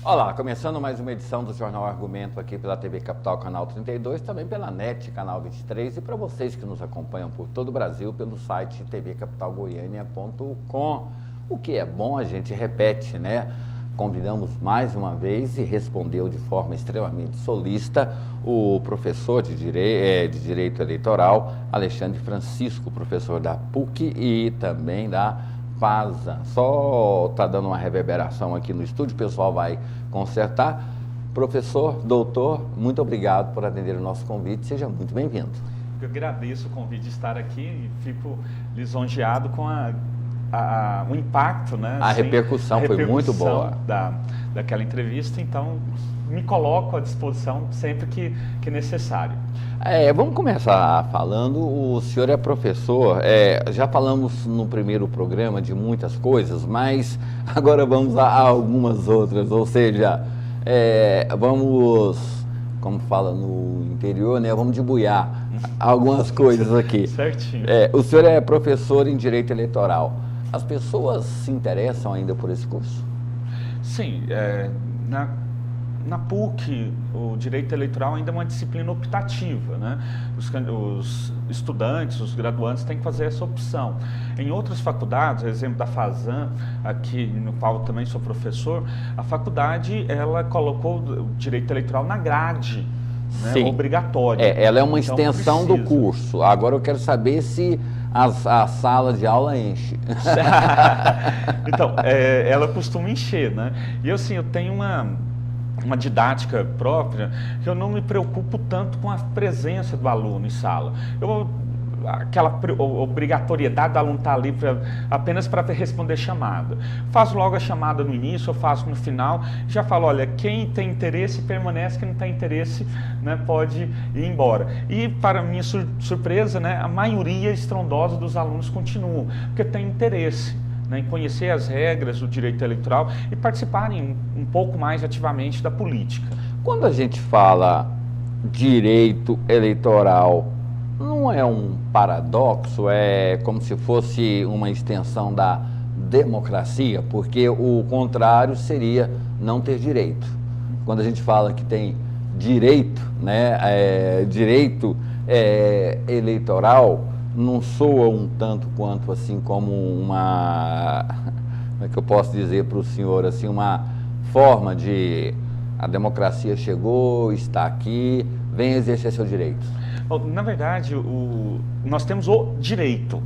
Olá, começando mais uma edição do Jornal Argumento aqui pela TV Capital, canal 32, também pela NET, canal 23, e para vocês que nos acompanham por todo o Brasil pelo site tvcapitalgoiania.com. O que é bom a gente repete, né? Convidamos mais uma vez e respondeu de forma extremamente solista o professor de Direito Eleitoral, Alexandre Francisco, professor da PUC e também da PASA. Só está dando uma reverberação aqui no estúdio, o pessoal vai consertar. Professor, doutor, muito obrigado por atender o nosso convite, seja muito bem-vindo. Eu agradeço o convite de estar aqui e fico lisonjeado com o impacto, né? A repercussão foi muito boa daquela entrevista, então me coloco à disposição sempre que necessário. Vamos começar falando, o senhor é professor, já falamos no primeiro programa de muitas coisas, mas agora vamos a algumas outras, ou seja, vamos, como fala no interior, né, vamos debuiar algumas coisas aqui. Certinho. O senhor é professor em Direito Eleitoral, as pessoas se interessam ainda por esse curso? Sim, na PUC, o direito eleitoral ainda é uma disciplina optativa, né? Os estudantes, os graduandos têm que fazer essa opção. Em outras faculdades, exemplo da FASAN, aqui no qual eu também sou professor, a faculdade ela colocou o direito eleitoral na grade, né? Obrigatória. Ela é uma extensão do curso. Agora eu quero saber se a sala de aula enche. Então, ela costuma encher, né? E assim, eu tenho uma didática própria, que eu não me preocupo tanto com a presença do aluno em sala. Aquela obrigatoriedade do aluno estar ali apenas para responder chamada. Faço logo a chamada no início, eu faço no final, já falo, olha, quem tem interesse permanece, quem não tem interesse, né, pode ir embora. E para minha surpresa, né, a maioria estrondosa dos alunos continuam, porque tem interesse em conhecer as regras do direito eleitoral e participarem um pouco mais ativamente da política. Quando a gente fala direito eleitoral, não é um paradoxo? É como se fosse uma extensão da democracia? Porque o contrário seria não ter direito. Quando a gente fala que tem direito, né, direito eleitoral, não soa um tanto quanto assim como uma, como é que eu posso dizer para o senhor, assim, uma forma de a democracia chegou, está aqui, vem exercer seu direito. Na verdade, nós temos o direito.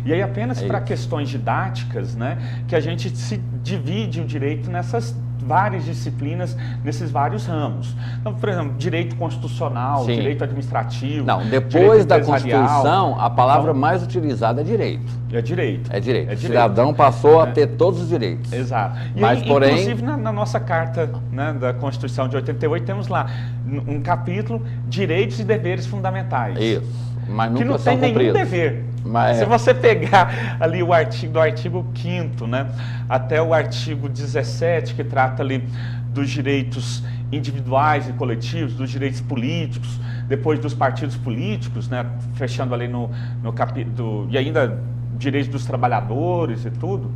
E aí apenas para questões didáticas, né, que a gente se divide o direito nessas várias disciplinas, nesses vários ramos. Então, por exemplo, direito constitucional, Sim. Direito administrativo. Não, depois da Constituição, a palavra mais utilizada é direito. É direito. É direito. O cidadão passou a ter todos os direitos. Exato. Mas, porém, inclusive, na nossa carta, né, da Constituição de 88, temos lá um capítulo, direitos e deveres fundamentais. Isso. Mas nunca que não são tem nenhum cumpridos. dever. Se você pegar ali o artigo, do artigo 5º, né, até o artigo 17, que trata ali dos direitos individuais e coletivos, dos direitos políticos, depois dos partidos políticos, né, fechando ali no capítulo, e ainda direitos dos trabalhadores e tudo,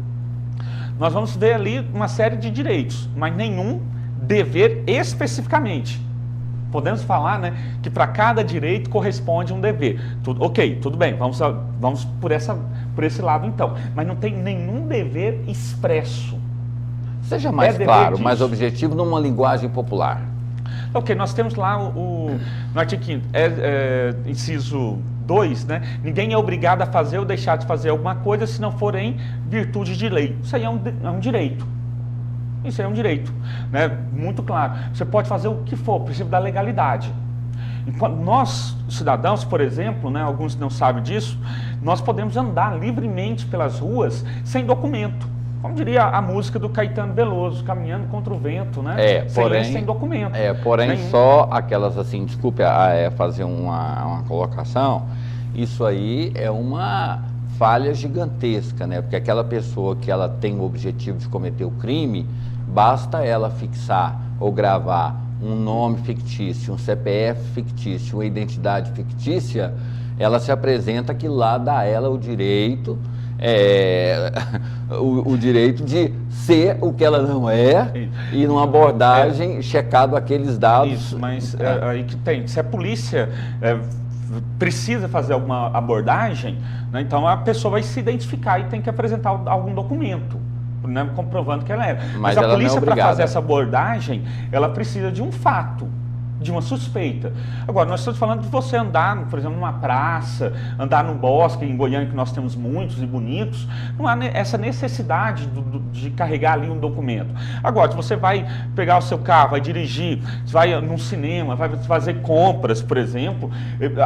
nós vamos ver ali uma série de direitos, mas nenhum dever especificamente. Podemos falar, né, que para cada direito corresponde um dever. Tudo bem, vamos por esse lado então. Mas não tem nenhum dever expresso. Seja mais claro, mais objetivo numa linguagem popular. Ok, nós temos lá no artigo 5º, inciso 2, né? Ninguém é obrigado a fazer ou deixar de fazer alguma coisa se não for em virtude de lei. Isso aí é um direito. Isso é um direito, né? Muito claro. Você pode fazer o que for, o princípio da legalidade. Enquanto nós, cidadãos, por exemplo, né, alguns não sabem disso, nós podemos andar livremente pelas ruas sem documento. Como diria a música do Caetano Veloso, caminhando contra o vento, né? Sem documento. Porém, só aquelas assim, desculpe fazer uma colocação, isso aí é uma falha gigantesca, né? Porque aquela pessoa que ela tem o objetivo de cometer o crime, basta ela fixar ou gravar um nome fictício, um CPF fictício, uma identidade fictícia, ela se apresenta que lá dá a ela o direito o direito de ser o que ela não é e numa abordagem checado aqueles dados. Isso, mas aí que tem. Se a polícia precisa fazer alguma abordagem, né, então a pessoa vai se identificar e tem que apresentar algum documento, né, comprovando que ela é. Mas a polícia, para fazer essa abordagem, ela precisa de um fato, de uma suspeita. Agora, nós estamos falando de você andar, por exemplo, numa praça, andar num bosque, em Goiânia, que nós temos muitos e bonitos, não há essa necessidade de carregar ali um documento. Agora, se você vai pegar o seu carro, vai dirigir, vai num cinema, vai fazer compras, por exemplo,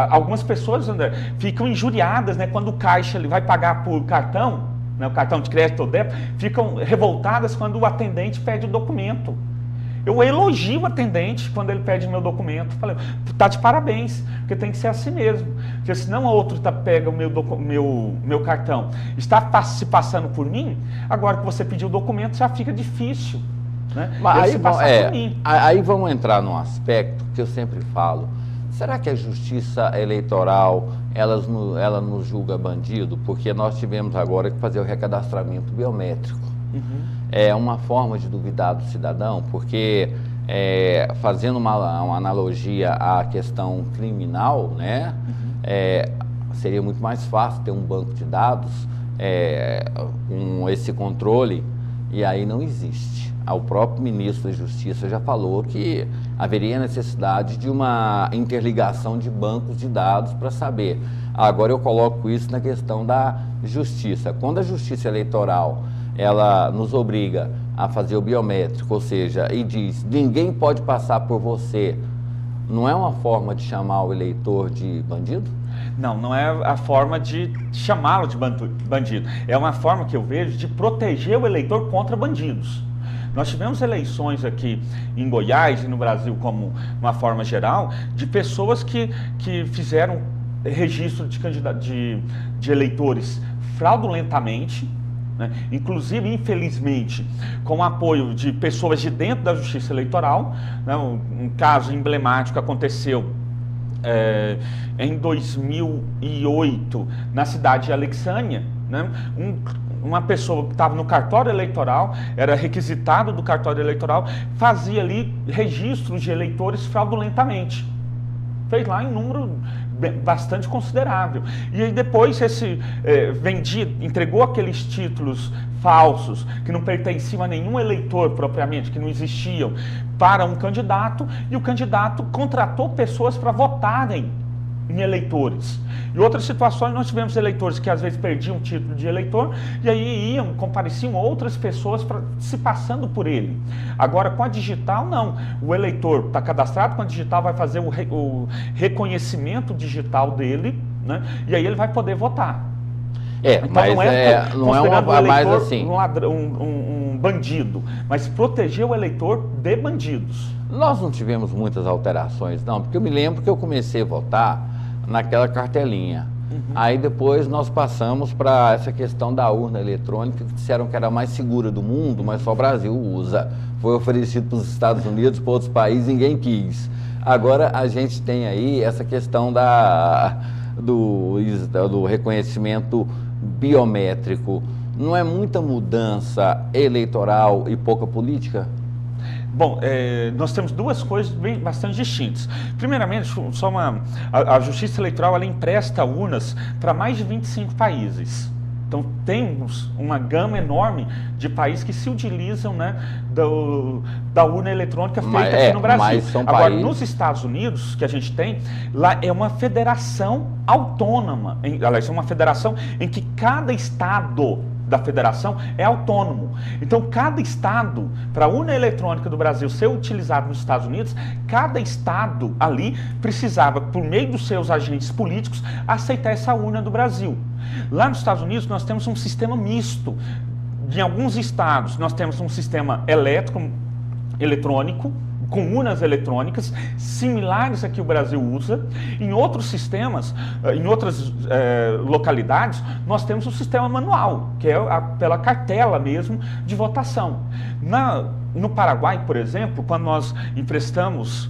algumas pessoas, André, ficam injuriadas, né, quando o caixa ele vai pagar por cartão, né, o cartão de crédito ou débito, ficam revoltadas quando o atendente pede o documento. Eu elogio o atendente quando ele pede meu documento. Falei, tá de parabéns, porque tem que ser assim mesmo. Porque senão outro pega o meu cartão, está se passando por mim, agora que você pediu o documento já fica difícil, né? Mas aí vamos entrar num aspecto que eu sempre falo. Será que a justiça eleitoral, ela nos julga bandido? Porque nós tivemos agora que fazer o recadastramento biométrico. É uma forma de duvidar do cidadão, porque fazendo uma analogia à questão criminal, né, seria muito mais fácil ter um banco de dados com esse controle, e aí não existe. O próprio ministro da Justiça já falou que haveria necessidade de uma interligação de bancos de dados para saber. Agora eu coloco isso na questão da justiça. Quando a justiça eleitoral ela nos obriga a fazer o biométrico, ou seja, e diz, ninguém pode passar por você, não é uma forma de chamar o eleitor de bandido? Não, não é a forma de chamá-lo de bandido. É uma forma que eu vejo de proteger o eleitor contra bandidos. Nós tivemos eleições aqui em Goiás e no Brasil como uma forma geral, de pessoas que fizeram registro de eleitores fraudulentamente, né? Inclusive, infelizmente, com o apoio de pessoas de dentro da Justiça Eleitoral, né? Um caso emblemático aconteceu em 2008, na cidade de Alexânia, né? Uma pessoa que estava no cartório eleitoral, era requisitado do cartório eleitoral, fazia ali registros de eleitores fraudulentamente. Fez lá em número bastante considerável. E aí depois entregou aqueles títulos falsos, que não pertenciam a nenhum eleitor propriamente, que não existiam, para um candidato, e o candidato contratou pessoas para votarem em eleitores. Em outras situações nós tivemos eleitores que às vezes perdiam o título de eleitor e aí compareciam outras pessoas se passando por ele. Agora com a digital não, o eleitor está cadastrado com a digital, vai fazer o reconhecimento digital dele, né? E aí ele vai poder votar. Então não é mais assim um bandido, mas proteger o eleitor de bandidos. Nós não tivemos muitas alterações não, porque eu me lembro que eu comecei a votar naquela cartelinha. Aí depois nós passamos para essa questão da urna eletrônica, que disseram que era a mais segura do mundo, mas só o Brasil usa. Foi oferecido para os Estados Unidos, para outros países, ninguém quis. Agora a gente tem aí essa questão do reconhecimento biométrico. Não é muita mudança eleitoral e pouca política? Bom, nós temos duas coisas bastante distintas. Primeiramente, a Justiça Eleitoral ela empresta urnas para mais de 25 países. Então, temos uma gama enorme de países que se utilizam, né, da urna eletrônica feita aqui no Brasil. Agora, nos Estados Unidos, que a gente tem, lá é uma federação autônoma. Aliás, é uma federação em que cada estado da federação é autônomo. Então, cada estado, para a urna eletrônica do Brasil ser utilizada nos Estados Unidos, cada estado ali precisava, por meio dos seus agentes políticos, aceitar essa urna do Brasil. Lá nos Estados Unidos, nós temos um sistema misto. Em alguns estados, nós temos um sistema eletrônico, com urnas eletrônicas, similares a que o Brasil usa. Em outros sistemas, em outras localidades, nós temos o sistema manual, que é pela cartela mesmo de votação. No Paraguai, por exemplo, quando nós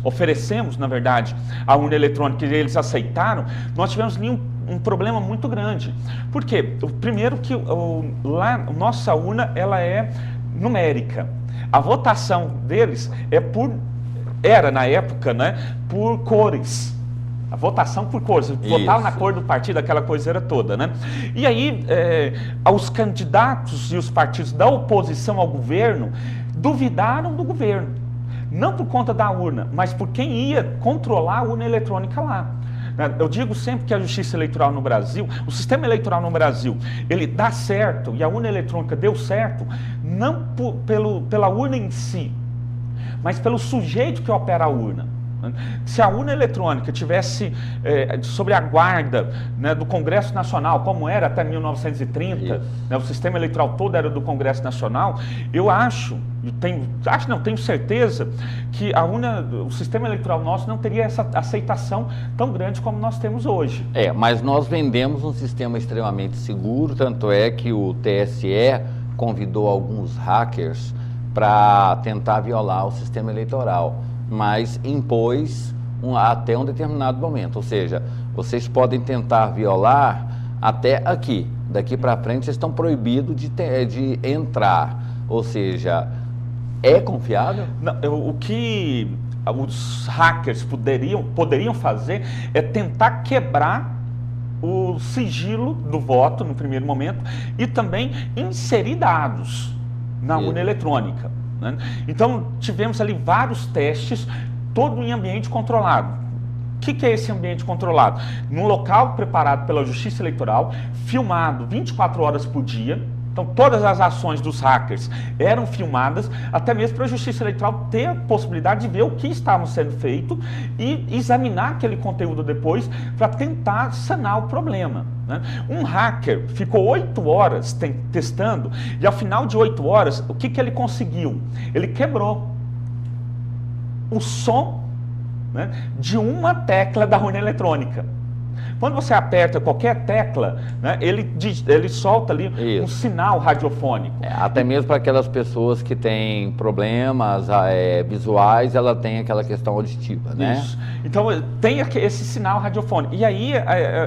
oferecemos, na verdade, a urna eletrônica e eles aceitaram, nós tivemos ali um problema muito grande. Por quê? Primeiro que lá, nossa urna, ela é numérica. A votação deles era na época, né, por cores. A votação por cores, votava na cor do partido, aquela coiseira toda, né? E aí, os candidatos e os partidos da oposição ao governo duvidaram do governo. Não por conta da urna, mas por quem ia controlar a urna eletrônica lá. Eu digo sempre que a justiça eleitoral no Brasil, o sistema eleitoral no Brasil, ele dá certo, e a urna eletrônica deu certo, não pela urna em si, mas pelo sujeito que opera a urna. Se a urna eletrônica tivesse sobre a guarda, né, do Congresso Nacional, como era até 1930, né, o sistema eleitoral todo era do Congresso Nacional, eu tenho certeza que o sistema eleitoral nosso não teria essa aceitação tão grande como nós temos hoje. Mas nós vendemos um sistema extremamente seguro, tanto é que o TSE convidou alguns hackers para tentar violar o sistema eleitoral, mas impôs até um determinado momento, ou seja, vocês podem tentar violar até aqui, daqui para frente vocês estão proibidos de entrar, ou seja, é confiável? Não, o que os hackers poderiam fazer é tentar quebrar o sigilo do voto no primeiro momento e também inserir dados na urna eletrônica. Né? Então, tivemos ali vários testes, todo em ambiente controlado. O que é esse ambiente controlado? Num local preparado pela Justiça Eleitoral, filmado 24 horas por dia. Então, todas as ações dos hackers eram filmadas, até mesmo para a Justiça Eleitoral ter a possibilidade de ver o que estava sendo feito e examinar aquele conteúdo depois para tentar sanar o problema. Né? Um hacker ficou 8 horas testando e, ao final de 8 horas, o que ele conseguiu? Ele quebrou o som, né, de uma tecla da urna eletrônica. Quando você aperta qualquer tecla, né, ele solta ali um sinal radiofônico. Até mesmo para aquelas pessoas que têm problemas visuais, ela tem aquela questão auditiva, né? Isso. Então tem esse sinal radiofônico. E aí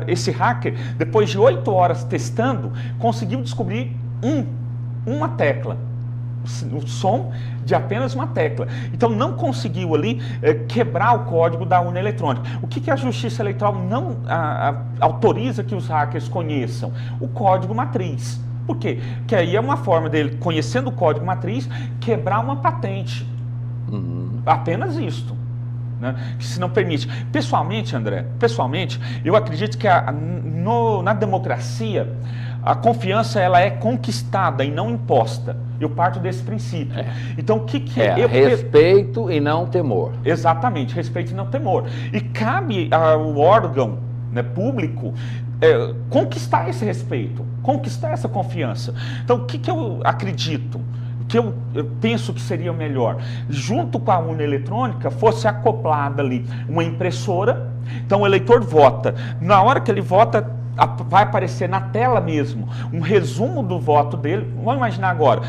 esse hacker, depois de 8 horas testando, conseguiu descobrir uma tecla. O som de apenas uma tecla. Então não conseguiu ali quebrar o código da urna eletrônica. O que a Justiça Eleitoral não autoriza que os hackers conheçam? O código matriz. Por quê? Porque aí é uma forma dele, conhecendo o código matriz, quebrar uma patente. Apenas isto. Né? Que se não permite. Pessoalmente, André, eu acredito que na democracia a confiança ela é conquistada e não imposta. Eu parto desse princípio. Então, o que respeito e não temor. Exatamente, respeito e não temor. E cabe ao órgão, né, público conquistar esse respeito, conquistar essa confiança. Então, o que eu acredito? O que eu penso que seria melhor? Junto com a urna eletrônica, fosse acoplada ali uma impressora. Então, o eleitor vota. Na hora que ele vota, vai aparecer na tela mesmo um resumo do voto dele. Vamos imaginar agora,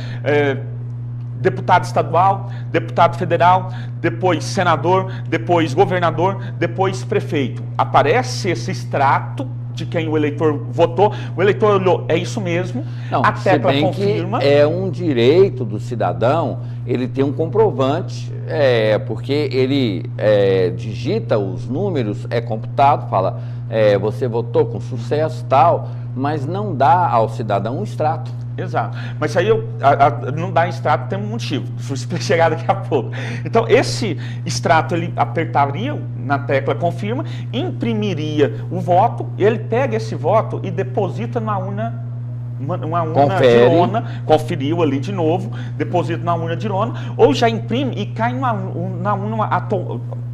deputado estadual, deputado federal, depois senador, depois governador, depois prefeito. Aparece esse extrato de quem o eleitor votou, o eleitor olhou, é isso mesmo, a tecla confirma. É um direito do cidadão, ele tem um comprovante, porque ele digita os números, é computado, fala, você votou com sucesso, tal, mas não dá ao cidadão um extrato. Exato. Mas isso aí não dá extrato, tem um motivo. Vou chegar daqui a pouco. Então, esse extrato, ele apertaria na tecla confirma, imprimiria o voto, ele pega esse voto e deposita na urna, uma urna de lona, conferiu ali de novo, deposita na urna de lona, ou já imprime e cai na urna,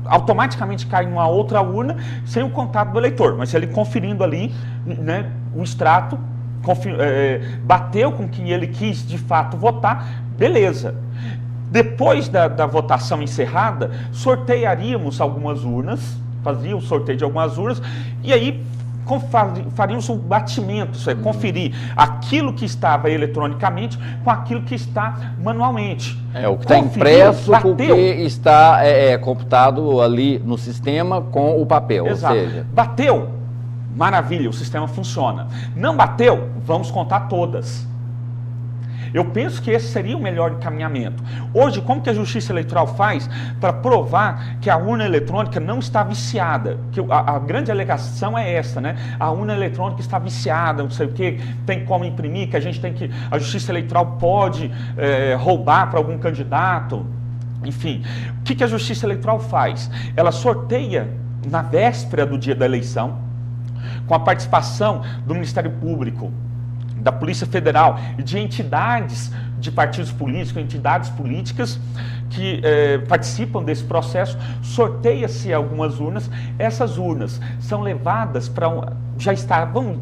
automaticamente cai numa outra urna, sem o contato do eleitor. Mas ele conferindo ali, né, o extrato, bateu com quem ele quis de fato votar, beleza. Depois da votação encerrada, sortearíamos algumas urnas, fazia o sorteio de algumas urnas, e aí faríamos um batimento, isso é, conferir aquilo que estava eletronicamente com aquilo que está manualmente. O que está impresso com o que está computado ali no sistema com o papel. Exato. Ou seja... Bateu, Maravilha, o sistema funciona. Não bateu? Vamos contar todas. Eu penso que esse seria o melhor encaminhamento. Hoje, como que a Justiça Eleitoral faz para provar que a urna eletrônica não está viciada? Que a grande alegação é essa, né? A urna eletrônica está viciada, não sei o quê, tem como imprimir, que a Justiça Eleitoral pode roubar para algum candidato. Enfim, o que a Justiça Eleitoral faz? Ela sorteia na véspera do dia da eleição, com a participação do Ministério Público, da Polícia Federal e de entidades de partidos políticos, entidades políticas que participam desse processo, sorteia-se algumas urnas. Essas urnas são levadas para já estavam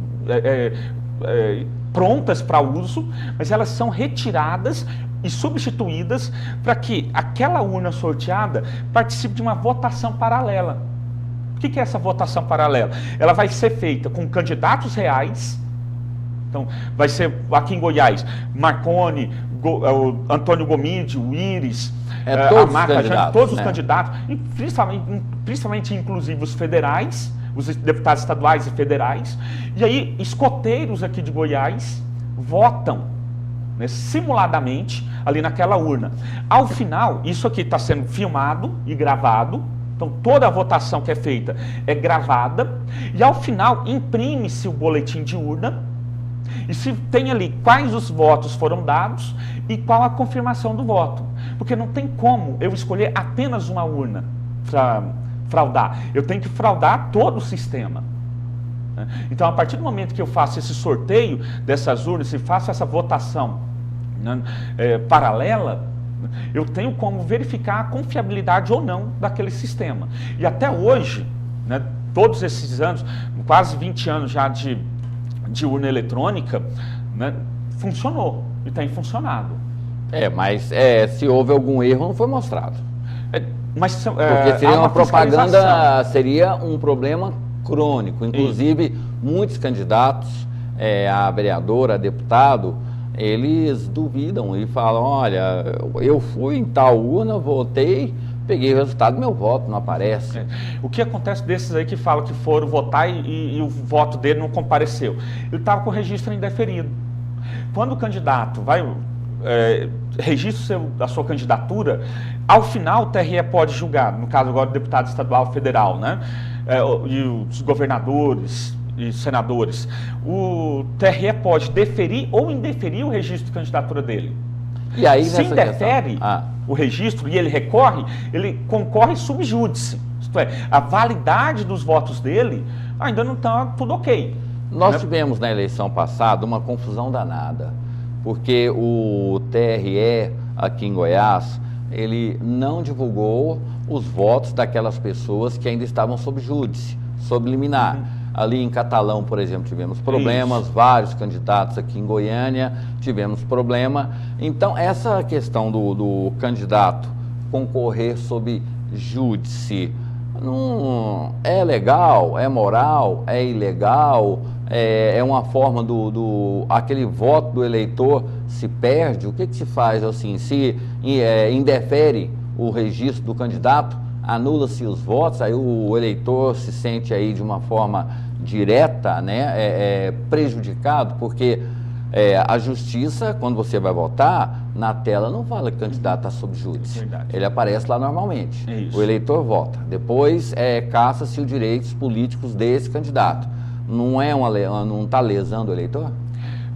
prontas para uso, mas elas são retiradas e substituídas para que aquela urna sorteada participe de uma votação paralela. O que é essa votação paralela? Ela vai ser feita com candidatos reais. Então, vai ser aqui em Goiás, Marconi, Antônio Gomide, o Íris, a Marta Jane, todos os candidatos, e principalmente inclusive os federais, os deputados estaduais e federais, e aí escoteiros aqui de Goiás votam, né, simuladamente ali naquela urna. Ao final, isso aqui está sendo filmado e gravado. Então, toda a votação que é feita é gravada, e ao final imprime-se o boletim de urna, e se tem ali quais os votos foram dados e qual a confirmação do voto. Porque não tem como eu escolher apenas uma urna para fraudar. Eu tenho que fraudar todo o sistema. Então, a partir do momento que eu faço esse sorteio dessas urnas e faço essa votação, né, paralela, eu tenho como verificar a confiabilidade ou não daquele sistema. E até hoje, né, todos esses anos, quase 20 anos já de urna eletrônica, né, funcionou e tem funcionado. Mas se houve algum erro, não foi mostrado. Porque seria uma propaganda, seria um problema crônico. Inclusive, muitos candidatos a vereador, a deputado, eles duvidam e falam, olha, eu fui em tal urna, votei, peguei o resultado, meu voto não aparece. O que acontece desses aí que falam que foram votar e o voto dele não compareceu? Ele estava com o registro indeferido. Quando o candidato vai registra a sua candidatura, ao final o TRE pode julgar, no caso agora o deputado estadual federal, né? E os governadores e senadores. O TRE pode deferir ou indeferir o registro de candidatura dele. E aí, se indefere o registro e ele recorre, ele concorre sub júdice. Isto é, a validade dos votos dele ainda não está tudo ok. Nós tivemos na eleição passada uma confusão danada, porque o TRE aqui em Goiás, ele não divulgou os votos daquelas pessoas que ainda estavam sob júdice, sob liminar. Ali em Catalão, por exemplo, tivemos problemas, vários candidatos aqui em Goiânia tivemos problema. Então, essa questão do candidato concorrer sob júdice, não é legal, é moral, é ilegal, é uma forma aquele voto do eleitor se perde. O que se faz assim, se indefere o registro do candidato, anula-se os votos, aí o eleitor se sente aí de uma forma direta, né, prejudicado, porque a justiça, quando você vai votar, na tela não fala que o candidato está sob júdice. Ele aparece lá normalmente. O eleitor vota. Depois caça-se os direitos políticos desse candidato. Não está lesando o eleitor?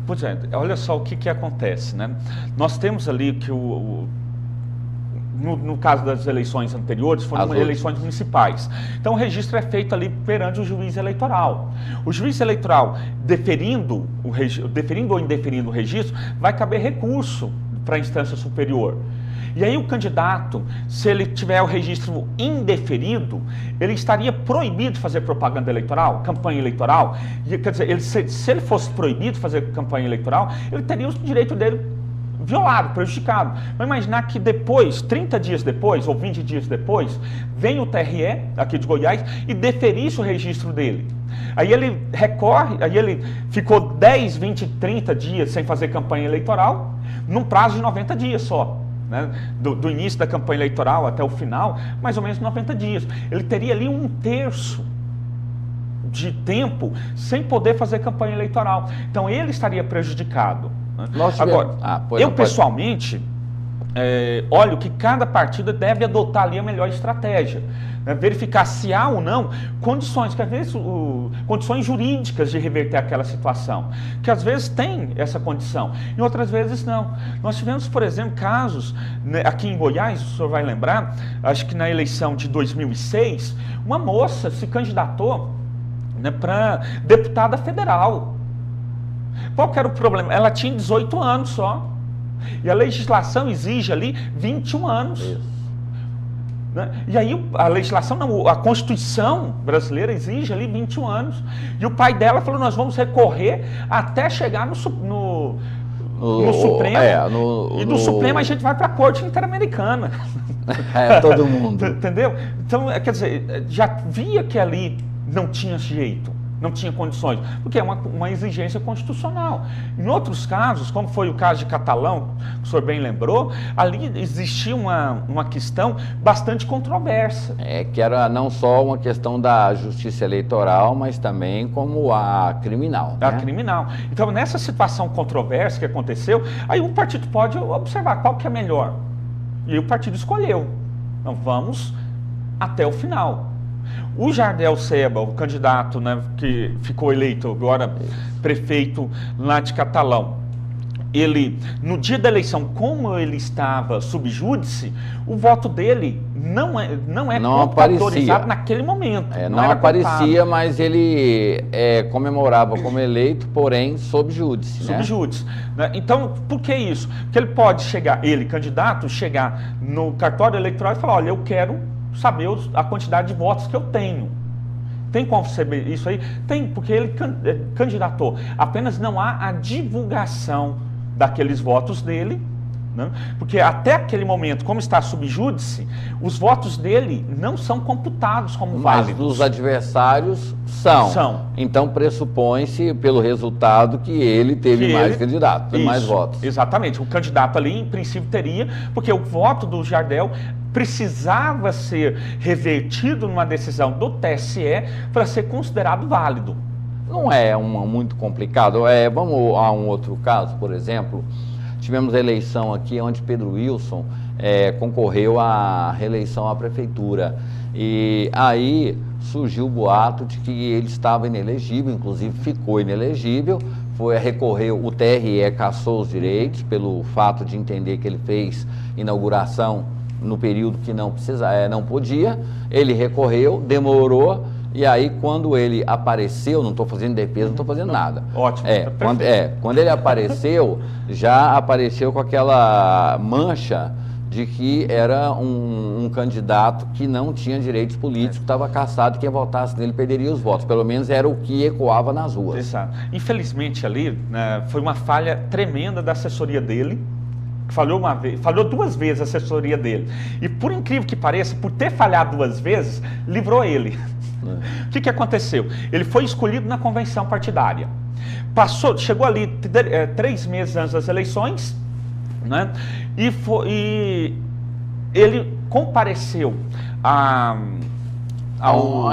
Pois é, olha só o que acontece, né? Nós temos ali que no caso das eleições anteriores, foram eleições municipais. Então, o registro é feito ali perante o juiz eleitoral. O juiz eleitoral, deferindo ou indeferindo o registro, vai caber recurso para a instância superior. E aí o candidato, se ele tiver o registro indeferido, ele estaria proibido de fazer propaganda eleitoral, campanha eleitoral. E, quer dizer, se ele fosse proibido de fazer campanha eleitoral, ele teria o direito dele violado, prejudicado. Mas imaginar que depois, 30 dias depois, ou 20 dias depois, vem o TRE, aqui de Goiás, e deferisse o registro dele. Aí ele recorre, aí ele ficou 10, 20, 30 dias sem fazer campanha eleitoral, num prazo de 90 dias só. Né? Do início da campanha eleitoral até o final, mais ou menos 90 dias. Ele teria ali 1/3 de tempo sem poder fazer campanha eleitoral. Então ele estaria prejudicado. Né? Agora, pessoalmente, olho que cada partido deve adotar ali a melhor estratégia. Né? Verificar se há ou não condições, que às vezes condições jurídicas de reverter aquela situação, que às vezes tem essa condição, e outras vezes não. Nós tivemos, por exemplo, casos, né, aqui em Goiás, o senhor vai lembrar, acho que na eleição de 2006, uma moça se candidatou, né, para deputada federal. Qual que era o problema? Ela tinha 18 anos só, e a legislação exige ali 21 anos. Isso. Né? E aí a legislação, não, a Constituição brasileira exige ali 21 anos. E o pai dela falou, nós vamos recorrer até chegar no Supremo. E do Supremo a gente vai para a Corte Interamericana. Todo mundo. Entendeu? Então, quer dizer, já via que ali não tinha jeito. Não tinha condições, porque é uma exigência constitucional. Em outros casos, como foi o caso de Catalão, que o senhor bem lembrou, ali existia uma questão bastante controversa. Que era não só uma questão da justiça eleitoral, mas também como a criminal. A criminal. Então, nessa situação controversa que aconteceu, aí o partido pode observar qual que é melhor. E aí o partido escolheu. Então, vamos até o final. O Jardel Seba, o candidato, né, que ficou eleito agora prefeito lá de Catalão, ele, no dia da eleição, como ele estava sub júdice, o voto dele não autorizado naquele momento. Não aparecia, contado. Mas ele comemorava como eleito, porém, sob júdice. Sob júdice. Né? Então, por que isso? Porque ele pode chegar, candidato, chegar no cartório eleitoral e falar, olha, eu quero saber a quantidade de votos que eu tenho. Tem como saber isso aí? Tem, porque ele candidatou. Apenas não há a divulgação daqueles votos dele, né? Porque até aquele momento, como está sub júdice, os votos dele não são computados como válidos. Mas dos adversários são. Então pressupõe-se, pelo resultado, que ele teve mais candidatos, mais votos. Exatamente. O candidato ali, em princípio, teria, porque o voto do Jardel precisava ser revertido numa decisão do TSE para ser considerado válido. Não é muito complicado. Vamos a um outro caso, por exemplo. Tivemos a eleição aqui onde Pedro Wilson concorreu à reeleição à prefeitura. E aí surgiu o boato de que ele estava inelegível, inclusive ficou inelegível. Foi a recorrer, o TRE cassou os direitos pelo fato de entender que ele fez inauguração no período que não podia. Ele recorreu, demorou. E aí, quando ele apareceu, não estou fazendo defesa, não estou fazendo nada. Ótimo. Quando ele apareceu, já apareceu com aquela mancha de que era um candidato que não tinha direitos políticos, estava cassado, quem votasse nele perderia os votos. Pelo menos era o que ecoava nas ruas. Exato. Infelizmente ali, né, foi uma falha tremenda da assessoria dele. Falhou 2 vezes a assessoria dele. E por incrível que pareça, por ter falhado 2 vezes, livrou ele. O que aconteceu? Ele foi escolhido na convenção partidária. Chegou ali 3 meses antes das eleições, né? E ele compareceu a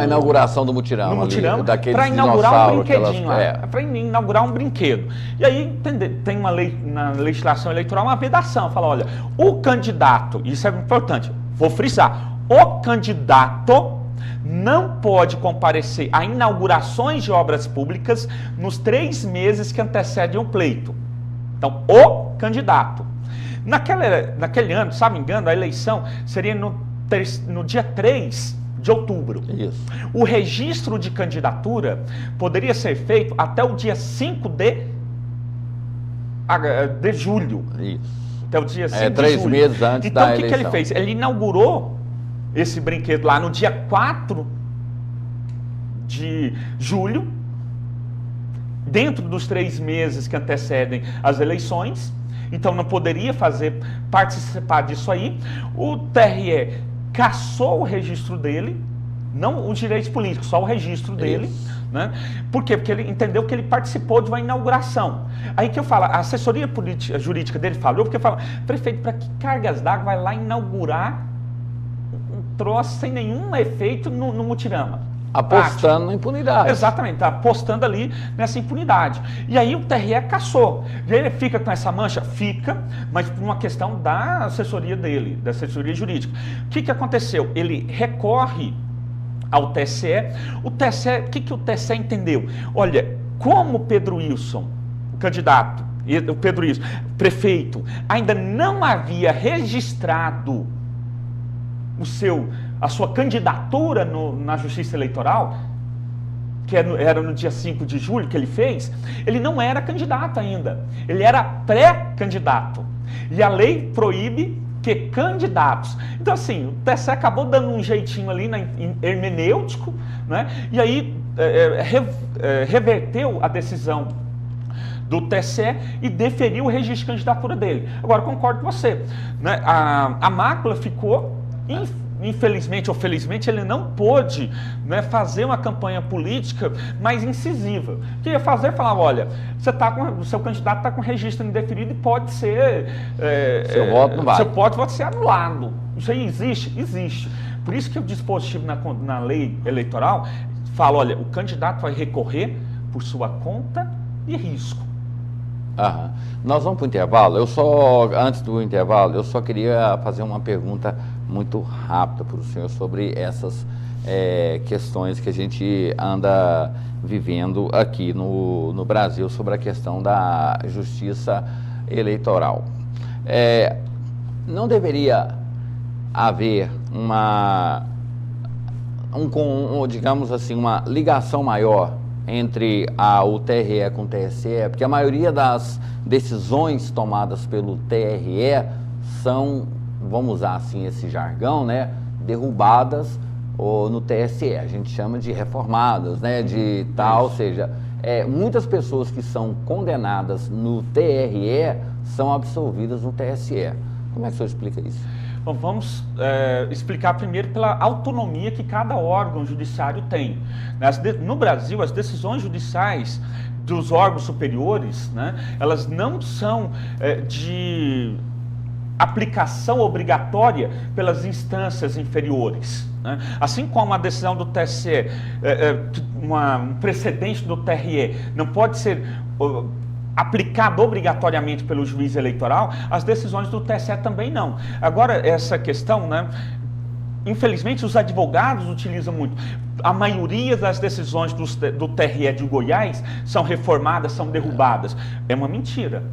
inauguração do mutirão. No mutirão, para inaugurar um brinquedinho, para inaugurar um brinquedo. E aí tem uma lei na legislação eleitoral, uma vedação. Fala, olha, o candidato, isso é importante, vou frisar, o candidato não pode comparecer a inaugurações de obras públicas nos 3 meses que antecedem o pleito. Então, o candidato. Naquele ano, se não me engano, a eleição seria no dia 3 de outubro. Isso. O registro de candidatura poderia ser feito até o dia 5 de julho. Isso. Até o dia 5 de julho. 3 meses antes da eleição. Então, o que ele fez? Ele inaugurou esse brinquedo lá no dia 4 de julho, dentro dos 3 meses que antecedem as eleições. Então, não poderia participar disso aí. O TRE cassou o registro dele, não os direitos políticos, só o registro dele. Né? Por quê? Porque ele entendeu que ele participou de uma inauguração. Aí que eu falo, a assessoria jurídica dele falou, porque fala, prefeito, para que cargas d'água vai lá inaugurar um troço sem nenhum efeito no mutirama? apostando na impunidade. Exatamente, está apostando ali nessa impunidade. E aí o TRE cassou. E aí ele fica com essa mancha? Fica, mas por uma questão da assessoria dele, da assessoria jurídica. O que aconteceu? Ele recorre ao TSE. O que o TSE entendeu? Olha, como o Pedro Wilson, o candidato, o Pedro Wilson, prefeito, ainda não havia registrado a sua candidatura na Justiça Eleitoral, que era no dia 5 de julho que ele fez, ele não era candidato ainda, ele era pré-candidato. E a lei proíbe que candidatos. Então, assim, o TSE acabou dando um jeitinho ali hermenêutico, né? E aí reverteu a decisão do TSE e deferiu o registro de candidatura dele. Agora, concordo com você, né? A mácula ficou, infelizmente ou felizmente, ele não pôde, né, fazer uma campanha política mais incisiva. O que ia fazer? Falar, olha, o seu candidato está com registro indeferido e pode ser... seu voto não vai. Seu voto pode ser anulado. Isso aí existe? Existe. Por isso que o dispositivo na lei eleitoral fala, olha, o candidato vai recorrer por sua conta e risco. Aham. Nós vamos para o intervalo. Antes do intervalo, eu só queria fazer uma pergunta muito rápida para o senhor sobre essas questões que a gente anda vivendo aqui no Brasil, sobre a questão da justiça eleitoral. Não deveria haver digamos assim, uma ligação maior entre o TRE com o TSE, porque a maioria das decisões tomadas pelo TRE são, vamos usar assim esse jargão, né, derrubadas no TSE. A gente chama de reformadas, né, de tal, ou seja, muitas pessoas que são condenadas no TRE são absolvidas no TSE. Como é que o senhor explica isso? Bom, vamos explicar primeiro pela autonomia que cada órgão judiciário tem. No Brasil, as decisões judiciais dos órgãos superiores, né, elas não são de aplicação obrigatória pelas instâncias inferiores, né? Assim como a decisão do TSE, um precedente do TRE, não pode ser aplicado obrigatoriamente pelo juiz eleitoral, as decisões do TSE também não. Agora, essa questão, né, infelizmente os advogados utilizam muito. A maioria das decisões do TRE de Goiás são reformadas, são derrubadas. É uma mentira.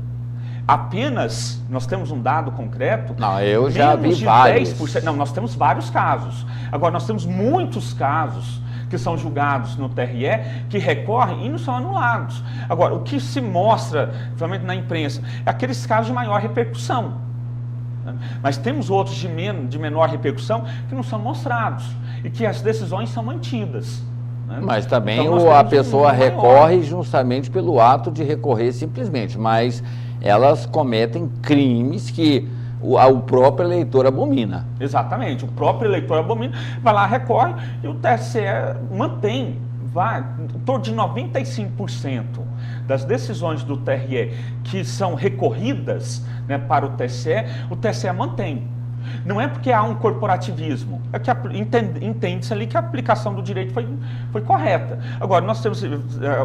Apenas, nós temos um dado concreto... Não, eu já vi vários. 10%, não, nós temos vários casos. Agora, nós temos muitos casos que são julgados no TRE, que recorrem e não são anulados. Agora, o que se mostra, principalmente na imprensa, é aqueles casos de maior repercussão. Né? Mas temos outros de menor repercussão que não são mostrados e que as decisões são mantidas. Né? Mas também então, a pessoa recorre justamente pelo ato de recorrer simplesmente, mas elas cometem crimes que o próprio eleitor abomina. Exatamente, o próprio eleitor abomina, vai lá, recorre e o TSE mantém, em torno de 95% das decisões do TRE que são recorridas, né, para o TSE mantém. Não é porque há um corporativismo, é que entende-se ali que a aplicação do direito foi correta. Agora, nós temos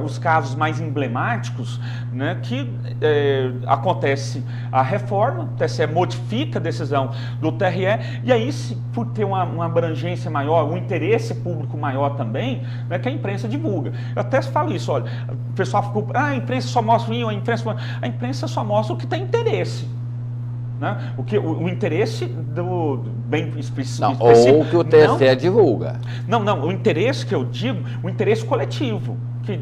os casos mais emblemáticos, né, que acontece a reforma, o TSE modifica a decisão do TRE, e aí, por ter uma abrangência maior, um interesse público maior também, né, que a imprensa divulga. Eu até falo isso, olha, o pessoal ficou, a imprensa só mostra a imprensa só mostra o que tem interesse. Né? O interesse do bem específico. Ou o que o TSE divulga. Não, o interesse que eu digo, o interesse coletivo, que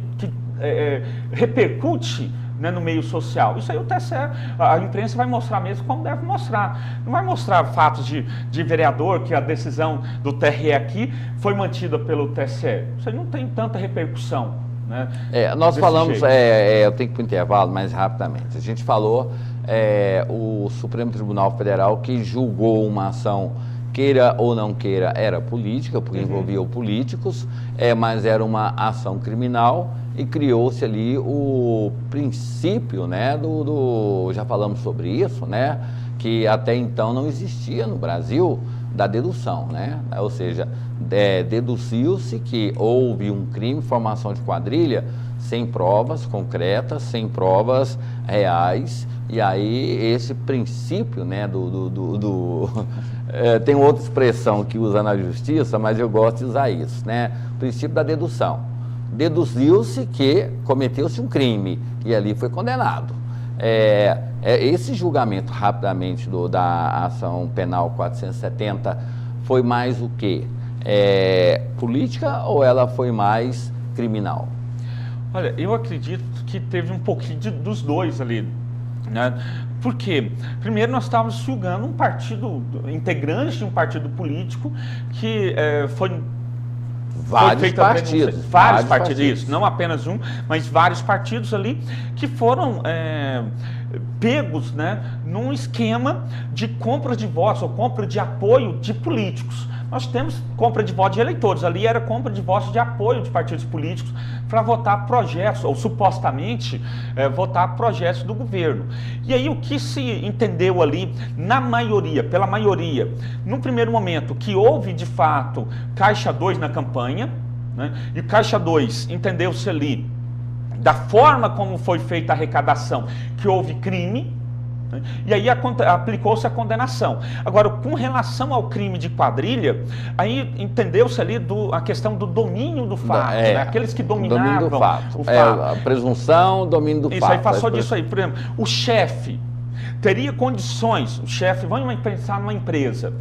repercute, né, no meio social. Isso aí o TSE, a imprensa vai mostrar mesmo como deve mostrar. Não vai mostrar fatos de vereador, que a decisão do TRE aqui foi mantida pelo TSE. Isso aí não tem tanta repercussão. Né, nós falamos, eu tenho que ir para o intervalo mais rapidamente. A gente falou o Supremo Tribunal Federal que julgou uma ação, queira ou não queira, era política, porque envolvia políticos, mas era uma ação criminal e criou-se ali o princípio, né, já falamos sobre isso, né, que até então não existia no Brasil da dedução, né? Ou seja, deduziu-se que houve um crime, formação de quadrilha, sem provas concretas, sem provas reais, e aí esse princípio, né, tem outra expressão que usa na justiça, mas eu gosto de usar isso, né? O princípio da dedução. Deduziu-se que cometeu-se um crime, e ali foi condenado. Esse julgamento, rapidamente, da ação penal 470, foi mais o quê? Política ou ela foi mais criminal? Olha, eu acredito que teve um pouquinho dos dois ali, né? Por quê? Primeiro, nós estávamos julgando um partido, integrante de um partido político que foi... Vários partidos, isso, não apenas um, mas vários partidos ali que foram pegos, né, num esquema de compra de votos ou compra de apoio de políticos. Nós temos compra de votos de eleitores, ali era compra de votos de apoio de partidos políticos para votar projetos, ou supostamente votar projetos do governo. E aí o que se entendeu ali, na maioria, pela maioria, no primeiro momento, que houve de fato Caixa 2 na campanha, né, e Caixa 2 entendeu-se ali, da forma como foi feita a arrecadação, que houve crime, e aí aplicou-se a condenação. Agora, com relação ao crime de quadrilha, aí entendeu-se ali a questão do domínio do fato, né? Aqueles que dominavam do fato. O fato. A presunção, domínio do fato. Isso aí passou disso aí. Por exemplo, o chefe teria condições, o chefe, vamos pensar numa empresa,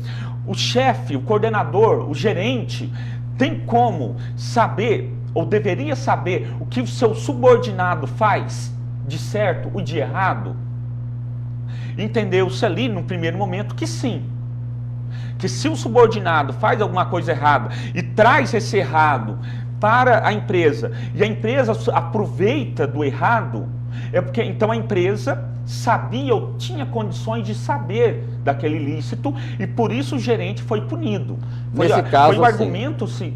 o chefe, o coordenador, o gerente, tem como saber, ou deveria saber, o que o seu subordinado faz de certo ou de errado? Entendeu-se ali, no primeiro momento, que sim. Que se o subordinado faz alguma coisa errada e traz esse errado para a empresa, e a empresa aproveita do errado, é porque então a empresa sabia ou tinha condições de saber daquele ilícito, e por isso o gerente foi punido. Nesse caso, foi o argumento se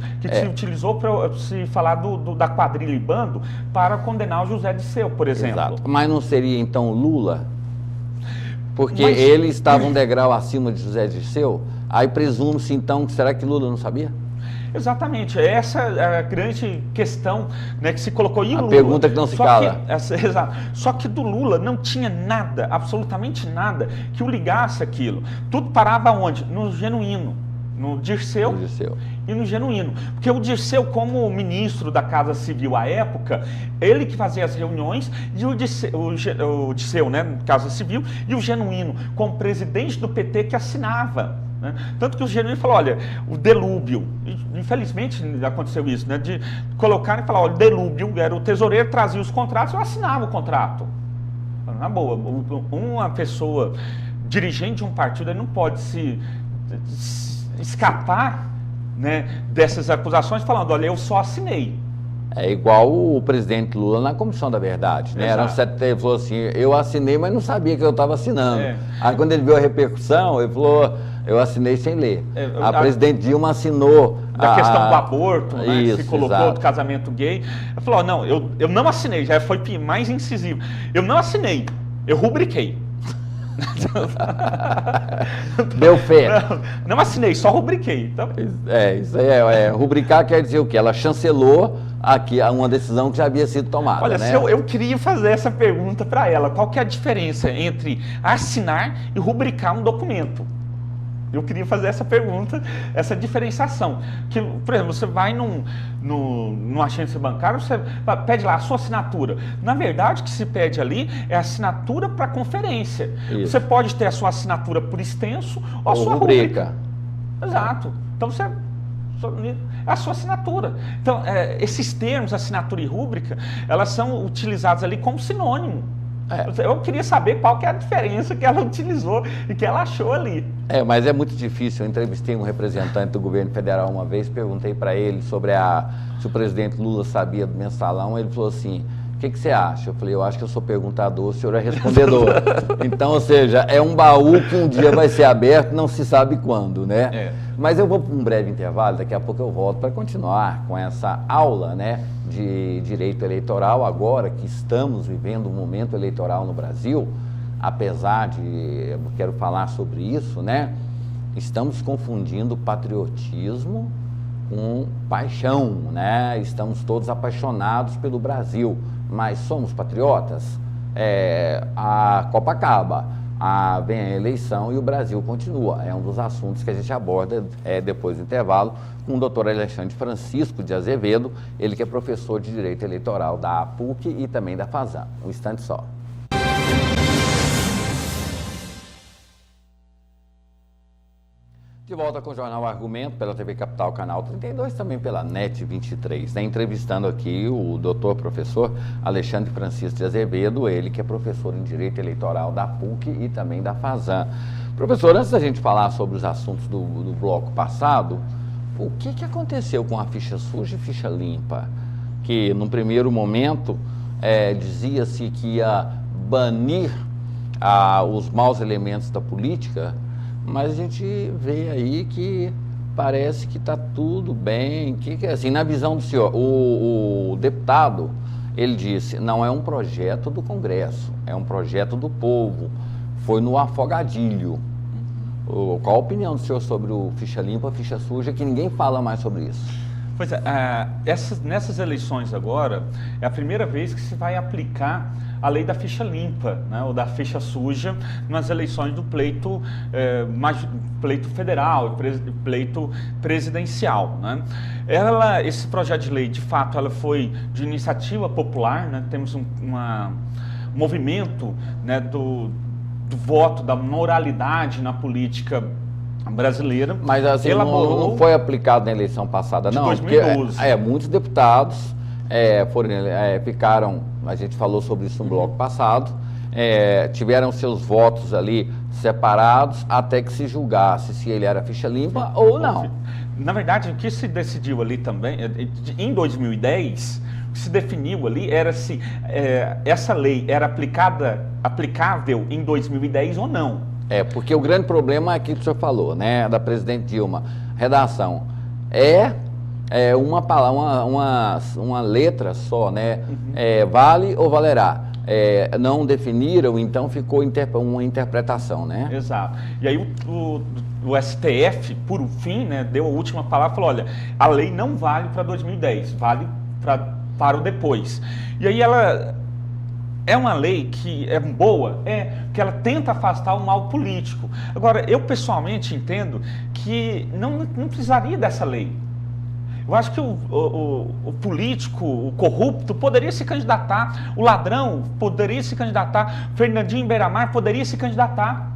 utilizou para se falar da quadrilha e bando para condenar o José Dirceu, por exemplo. Exato. Mas não seria então Lula? Porque ele estava um degrau acima de José Dirceu, aí presume-se então, será que Lula não sabia? Exatamente, essa é a grande questão, né, que se colocou. E a Lula, pergunta que não se cala. Exato. Só que do Lula não tinha nada, absolutamente nada, que o ligasse aquilo. Tudo parava onde? No genuíno. No Dirceu e no genuíno. Porque o Dirceu, como ministro da Casa Civil à época, ele que fazia as reuniões, e o Dirceu, né, Casa Civil, e o genuíno, como presidente do PT, que assinava. Né? Tanto que o genuíno falou, olha, o delúbio, infelizmente aconteceu isso, né, de colocar e falar, olha, o delúbio, era o tesoureiro, trazia os contratos, eu assinava o contrato. Na boa, uma pessoa, dirigente de um partido, ele não pode se escapar, né, dessas acusações falando, olha, eu só assinei. É igual o presidente Lula na Comissão da Verdade, né? Ele falou assim, eu assinei, mas não sabia que eu estava assinando. Aí quando ele viu a repercussão, ele falou, eu assinei sem ler. A presidente Dilma assinou. Da questão do aborto, né? Isso, se colocou do casamento gay. Ele falou, não, eu não assinei, já foi mais incisivo. Eu não assinei, eu rubriquei. Deu fé. Não assinei, só rubriquei. Então... Isso aí rubricar quer dizer o quê? Ela chancelou aqui uma decisão que já havia sido tomada. Olha, né? eu queria fazer essa pergunta para ela. Qual que é a diferença entre assinar e rubricar um documento? Eu queria fazer essa pergunta, essa diferenciação. Que, por exemplo, você vai numa agência bancária, você pede lá a sua assinatura. Na verdade, o que se pede ali é a assinatura para conferência. Isso. Você pode ter a sua assinatura por extenso ou a sua rubrica. Exato. Então, você... a sua assinatura. Então, esses termos, assinatura e rúbrica, elas são utilizadas ali como sinônimo. Eu queria saber qual que é a diferença que ela utilizou e que ela achou ali. Mas é muito difícil. Eu entrevistei um representante do governo federal uma vez, perguntei para ele sobre se o presidente Lula sabia do mensalão. Ele falou assim, o que você acha? Eu falei, eu acho que eu sou perguntador, o senhor é respondedor. Então, ou seja, é um baú que um dia vai ser aberto, não se sabe quando, né? Mas eu vou para um breve intervalo, daqui a pouco eu volto para continuar com essa aula, né, de direito eleitoral, agora que estamos vivendo um momento eleitoral no Brasil, apesar de, eu quero falar sobre isso, né, estamos confundindo patriotismo com paixão, né? Estamos todos apaixonados pelo Brasil, mas somos patriotas? A Copa acaba, vem a eleição e o Brasil continua. É um dos assuntos que a gente aborda depois do intervalo com o doutor Alexandre Francisco de Azevedo, ele que é professor de Direito Eleitoral da PUC e também da FASAN. Um instante só. De volta com o Jornal Argumento, pela TV Capital, canal 32, também pela NET 23, né? Entrevistando aqui o doutor professor Alexandre Francisco de Azevedo, ele que é professor em Direito Eleitoral da PUC e também da FASAN. Professor, antes da gente falar sobre os assuntos do bloco passado, o que aconteceu com a ficha suja e ficha limpa? Que, num primeiro momento, dizia-se que ia banir os maus elementos da política, mas a gente vê aí que parece que está tudo bem, que assim, na visão do senhor, o deputado, ele disse, não é um projeto do Congresso, é um projeto do povo, foi no afogadilho. Qual a opinião do senhor sobre o ficha limpa, ficha suja, que ninguém fala mais sobre isso? Pois é, nessas eleições agora, é a primeira vez que se vai aplicar a lei da ficha limpa, né, ou da ficha suja, nas eleições do pleito federal, pleito presidencial, né? Esse projeto de lei, de fato, ela foi de iniciativa popular, né? Temos um movimento, né, do voto, da moralidade na política brasileira. Mas assim, não foi aplicado na eleição passada, não? 2012. Porque muitos deputados ficaram, a gente falou sobre isso no bloco passado, tiveram seus votos ali separados até que se julgasse se ele era ficha limpa ou não. Na verdade, o que se decidiu ali também, em 2010, o que se definiu ali era se essa lei era aplicável em 2010 ou não. Porque o grande problema é aquilo que o senhor falou, né, da presidente Dilma. Redação uma letra só, né? Vale ou valerá? Não definiram, então ficou uma interpretação, né? Exato. E aí o STF, por fim, né, deu a última palavra e falou, olha, a lei não vale para 2010, vale para o depois. E aí ela é uma lei que é boa, que ela tenta afastar o mal político. Agora, eu pessoalmente entendo que não precisaria dessa lei. Eu acho que o político, o corrupto, poderia se candidatar, o ladrão poderia se candidatar, Fernandinho Beiramar poderia se candidatar.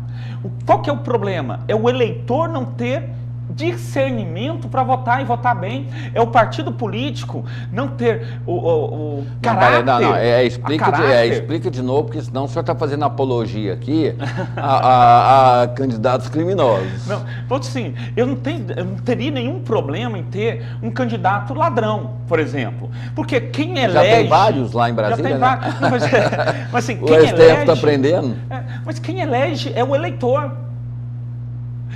Qual que é o problema? É o eleitor não ter discernimento para votar e votar bem. É o partido político não ter o caráter. Explica de novo, porque senão o senhor está fazendo apologia aqui a candidatos criminosos. Não, assim, eu não teria nenhum problema em ter um candidato ladrão, por exemplo. Porque quem elege... Já tem vários lá em Brasília, já tem vários. Não, mas assim, o STF está prendendo. Mas quem elege é o eleitor.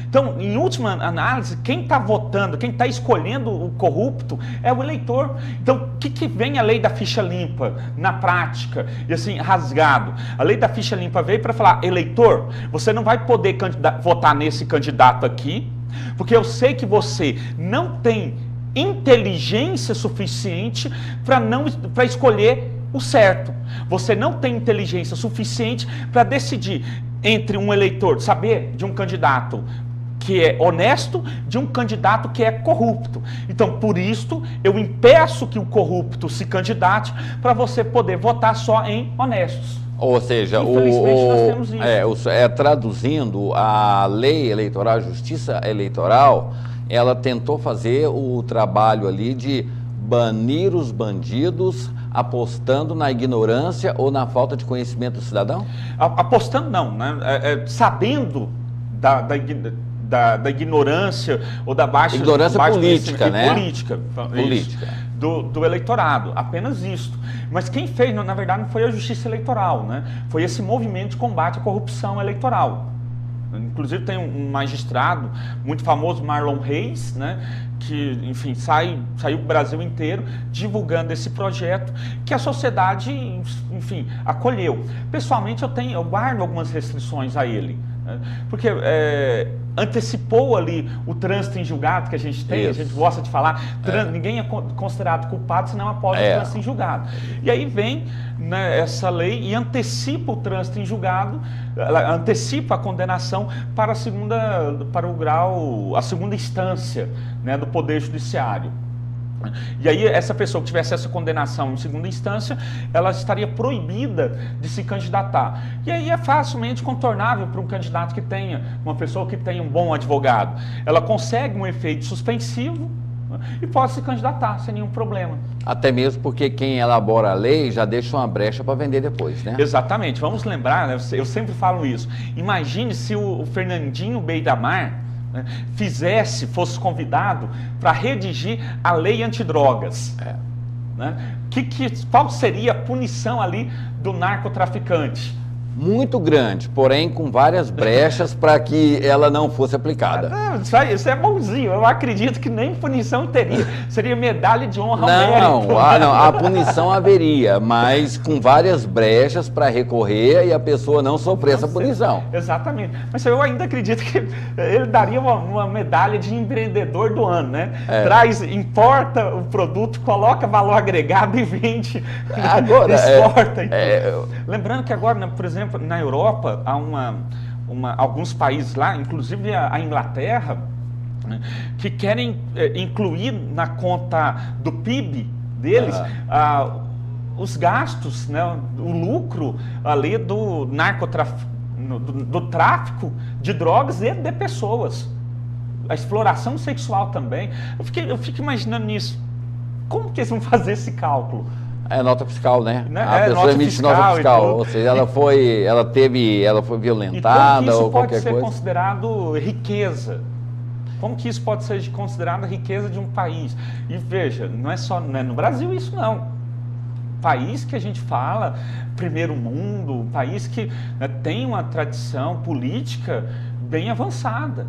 Então, em última análise, quem está votando, quem está escolhendo o corrupto é o eleitor. Então, o que vem a lei da ficha limpa na prática? E assim, rasgado. A lei da ficha limpa veio para falar, eleitor, você não vai poder votar nesse candidato aqui, porque eu sei que você não tem inteligência suficiente para escolher o certo. Você não tem inteligência suficiente para decidir entre um eleitor, saber de um candidato que é honesto, de um candidato que é corrupto. Então, por isso, eu impeço que o corrupto se candidate para você poder votar só em honestos. Ou seja, infelizmente nós temos isso. Traduzindo, a lei eleitoral, a justiça eleitoral, ela tentou fazer o trabalho ali de banir os bandidos apostando na ignorância ou na falta de conhecimento do cidadão? Apostando não, né? Sabendo da ignorância ou da baixa... Ignorância política, né? Política. Do eleitorado, apenas isso. Mas quem fez, na verdade, não foi a Justiça Eleitoral, né? Foi esse movimento de combate à corrupção eleitoral. Inclusive tem um magistrado muito famoso, Marlon Reis, né? Que, enfim, saiu o Brasil inteiro divulgando esse projeto que a sociedade, enfim, acolheu. Pessoalmente, eu guardo algumas restrições a ele, Porque antecipou ali o trânsito em julgado que a gente tem, a gente gosta de falar, ninguém é considerado culpado senão após o trânsito em julgado. E aí vem, né, essa lei e antecipa o trânsito em julgado, ela antecipa a condenação para a segunda instância, né, do Poder Judiciário. E aí essa pessoa que tivesse essa condenação em segunda instância, ela estaria proibida de se candidatar. E aí é facilmente contornável para um candidato que tenha, uma pessoa que tenha um bom advogado. Ela consegue um efeito suspensivo, né, e pode se candidatar sem nenhum problema. Até mesmo porque quem elabora a lei já deixa uma brecha para vender depois, né? Exatamente. Vamos lembrar, né, eu sempre falo isso. Imagine se o Fernandinho Beidamar, né, fosse convidado para redigir a lei antidrogas. Né? Qual seria a punição ali do narcotraficante? Muito grande, porém com várias brechas para que ela não fosse aplicada. Isso é bonzinho, eu acredito que nem punição teria, seria medalha de honra ao mérito. Não, a punição haveria, mas com várias brechas para recorrer e a pessoa não sofrer essa punição. Exatamente, mas eu ainda acredito que ele daria uma medalha de empreendedor do ano, né? Importa o produto, coloca valor agregado e vende, agora, exporta. Lembrando que agora, né, por exemplo, na Europa, há alguns países lá, inclusive a Inglaterra, né, que querem incluir na conta do PIB deles os gastos, né, o lucro ali do do tráfico de drogas e de pessoas. A exploração sexual também. Eu fico imaginando nisso. Como que eles vão fazer esse cálculo? É nota fiscal, né? A pessoa emite nota fiscal, ou seja, ela foi violentada ou qualquer coisa. Isso pode ser considerado riqueza. Como que isso pode ser considerado riqueza de um país? E veja, não é no Brasil isso não. País que a gente fala, primeiro mundo, país que, né, tem uma tradição política bem avançada.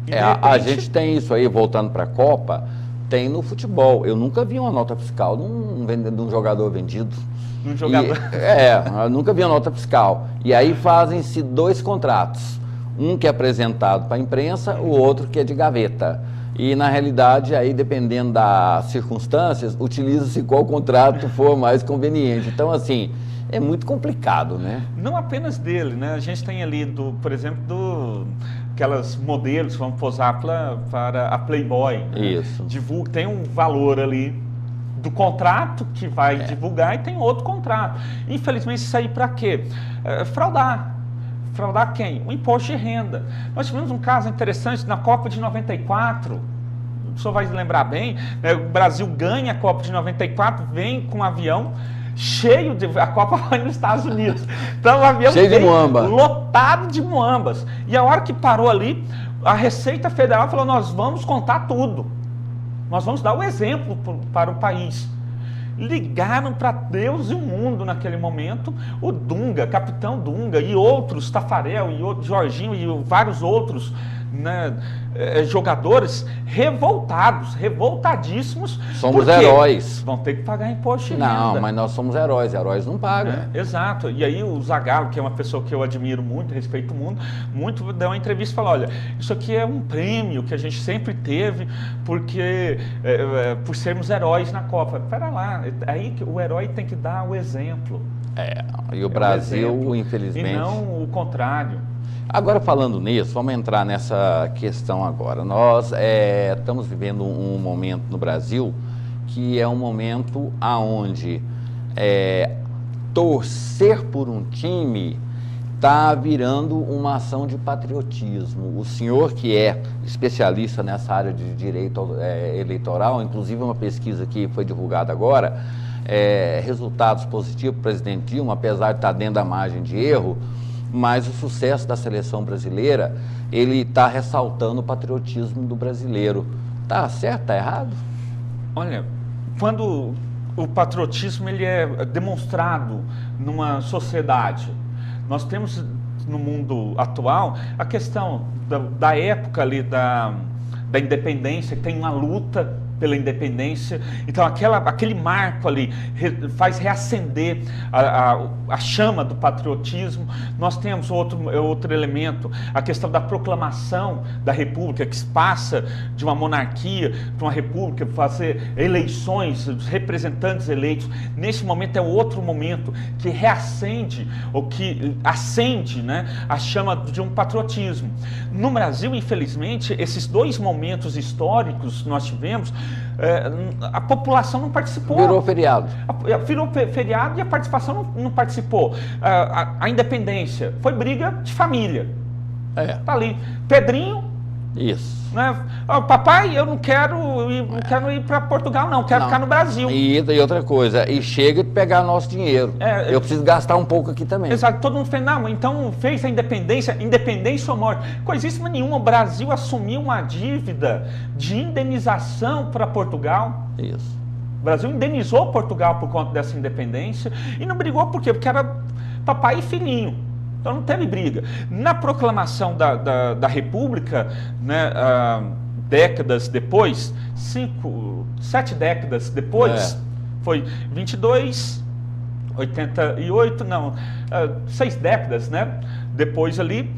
E a gente tem isso aí, voltando para a Copa, tem no futebol. Eu nunca vi uma nota fiscal de um jogador vendido. Eu nunca vi uma nota fiscal. E aí fazem-se 2 contratos. Um que é apresentado para a imprensa, o outro que é de gaveta. E na realidade, aí dependendo das circunstâncias, utiliza-se qual contrato for mais conveniente. Então, assim, é muito complicado, né? Não apenas dele, né? A gente tem ali, por exemplo, aquelas modelos que vão posar para a Playboy. Né? Isso. Tem um valor ali do contrato que vai divulgar e tem outro contrato. Infelizmente, isso aí para quê? Fraudar. Fraudar quem? O imposto de renda. Nós tivemos um caso interessante na Copa de 94, o senhor vai lembrar bem, né? O Brasil ganha a Copa de 94, vem com um avião cheio de... A Copa vai nos Estados Unidos. Então o avião cheio de muamba, lotado de muambas. E a hora que parou ali, a Receita Federal falou, nós vamos contar tudo. Nós vamos dar o exemplo para o país. Ligaram para Deus e o mundo naquele momento, o Dunga, Capitão Dunga e outros, Tafarel e outro, Jorginho e vários outros, né, jogadores revoltadíssimos. Somos heróis. Vão ter que pagar imposto de renda. Não, mas nós somos heróis não pagam. Exato. E aí o Zagallo, que é uma pessoa que eu admiro muito, respeito muito, deu uma entrevista e falou, olha, isso aqui é um prêmio que a gente sempre teve porque por sermos heróis na Copa. Pera lá, aí o herói tem que dar o exemplo. E o Brasil, infelizmente... E não o contrário. Agora, falando nisso, vamos entrar nessa questão agora. Nós estamos vivendo um momento no Brasil que é um momento onde torcer por um time está virando uma ação de patriotismo. O senhor, que é especialista nessa área de direito eleitoral, inclusive uma pesquisa que foi divulgada agora, resultados positivos para o presidente Dilma, apesar de estar dentro da margem de erro, mas o sucesso da seleção brasileira, ele está ressaltando o patriotismo do brasileiro. Tá certo, tá errado? Olha, quando o patriotismo ele é demonstrado numa sociedade, nós temos no mundo atual a questão da época ali da independência, que tem uma luta pela independência. Então aquele marco ali faz reacender a chama do patriotismo. Nós temos outro elemento, a questão da proclamação da República, que se passa de uma monarquia para uma república, fazer eleições, os representantes eleitos. Nesse momento é outro momento que reacende, ou que acende, né, a chama de um patriotismo. No Brasil, infelizmente, esses dois momentos históricos que nós tivemos, a população não participou. Virou feriado. Virou feriado e a participação não participou. A independência foi briga de família. Tá ali. Pedrinho. Isso. Né? Papai, eu não quero ir para Portugal, não. Quero ficar no Brasil. E outra coisa, e chega de pegar nosso dinheiro. Eu preciso gastar um pouco aqui também. Exato. Todo mundo fez, não, então fez a independência ou morte. Coisíssima nenhuma. O Brasil assumiu uma dívida de indenização para Portugal. Isso. O Brasil indenizou Portugal por conta dessa independência e não brigou por quê? Porque era papai e filhinho. Então não teve briga. Na proclamação da República, né, décadas depois, 7 décadas depois, foi 22, 88, não, 6 décadas, né, depois ali,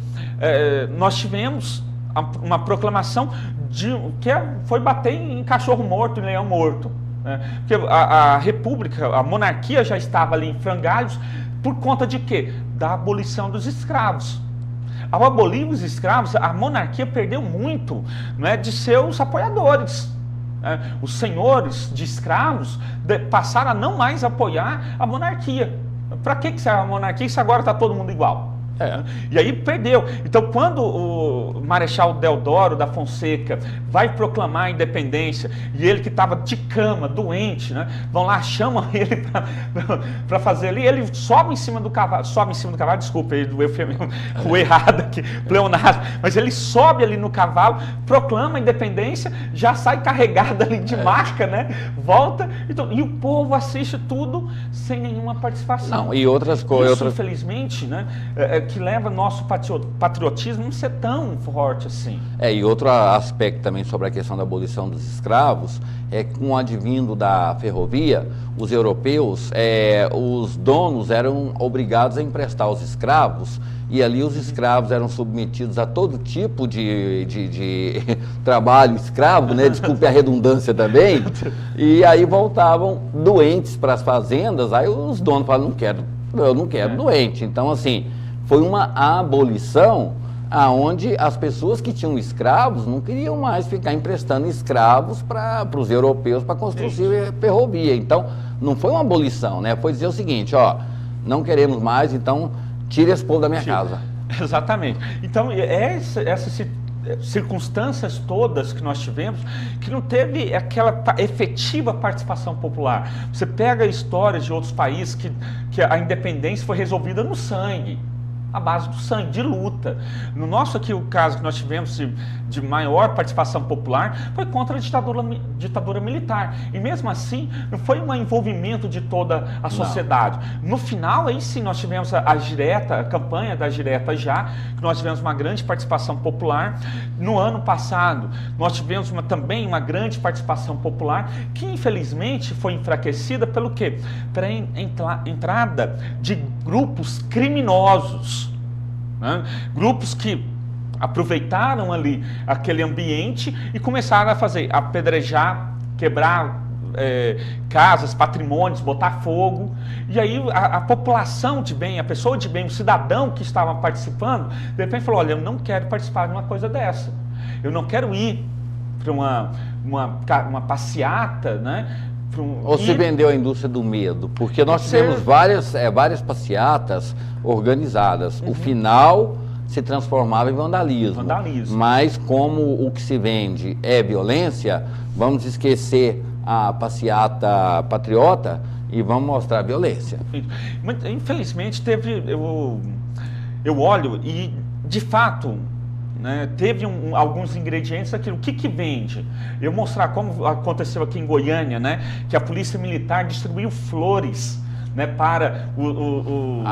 nós tivemos uma proclamação que foi bater em cachorro morto, em leão morto. Né, porque a República, a monarquia já estava ali em frangalhos, por conta de quê? Da abolição dos escravos. Ao abolir os escravos, a monarquia perdeu muito, né, de seus apoiadores. Os senhores de escravos passaram a não mais apoiar a monarquia. Para que serve a monarquia se agora está todo mundo igual? E aí perdeu. Então, quando o Marechal Deodoro da Fonseca vai proclamar a independência, e ele que estava de cama, doente, né, vão lá, chamam ele para fazer ali, ele sobe em cima do cavalo, desculpa, o errado aqui, pleonasmo, mas ele sobe ali no cavalo, proclama a independência, já sai carregado ali de maca, né, volta, então, e o povo assiste tudo sem nenhuma participação. Não, e outras coisas. Isso, infelizmente, né, que leva nosso patriotismo a não ser tão forte assim. E outro aspecto também sobre a questão da abolição dos escravos é que, com o advindo da ferrovia, os europeus, os donos eram obrigados a emprestar os escravos, e ali os escravos eram submetidos a todo tipo de trabalho escravo, né? Desculpe a redundância também, e aí voltavam doentes para as fazendas. Aí os donos falavam, eu não quero doente. Então, assim, foi uma abolição aonde as pessoas que tinham escravos não queriam mais ficar emprestando escravos para os europeus para construir ferrovia. Então, não foi uma abolição, né? Foi dizer o seguinte, ó, não queremos mais, então tire esse povo da minha casa. Exatamente. Então, essas circunstâncias todas que nós tivemos, que não teve aquela efetiva participação popular. Você pega histórias de outros países que a independência foi resolvida no sangue, à base do sangue, de luta. No nosso aqui, o caso que nós tivemos de maior participação popular foi contra a ditadura militar. E mesmo assim, não foi um envolvimento de toda a sociedade. Não. No final, aí sim, nós tivemos a campanha da Direta Já, que nós tivemos uma grande participação popular. No ano passado, nós tivemos também uma grande participação popular, que infelizmente foi enfraquecida pelo quê? Pela entrada de grupos criminosos, né? Grupos que aproveitaram ali aquele ambiente e começaram a apedrejar, quebrar casas, patrimônios, botar fogo. E aí a população de bem, a pessoa de bem, o cidadão que estava participando, de repente falou, olha, eu não quero participar de uma coisa dessa. Eu não quero ir para uma passeata, né? Ou se vendeu a indústria do medo, porque nós tivemos várias passeatas organizadas. O final se transformava em vandalismo. Mas como o que se vende é violência, vamos esquecer a passeata patriota e vamos mostrar a violência. Infelizmente eu olho e de fato, né, teve alguns ingredientes daquilo. O que vende? Eu mostrar como aconteceu aqui em Goiânia, né, que a Polícia Militar distribuiu flores, né, para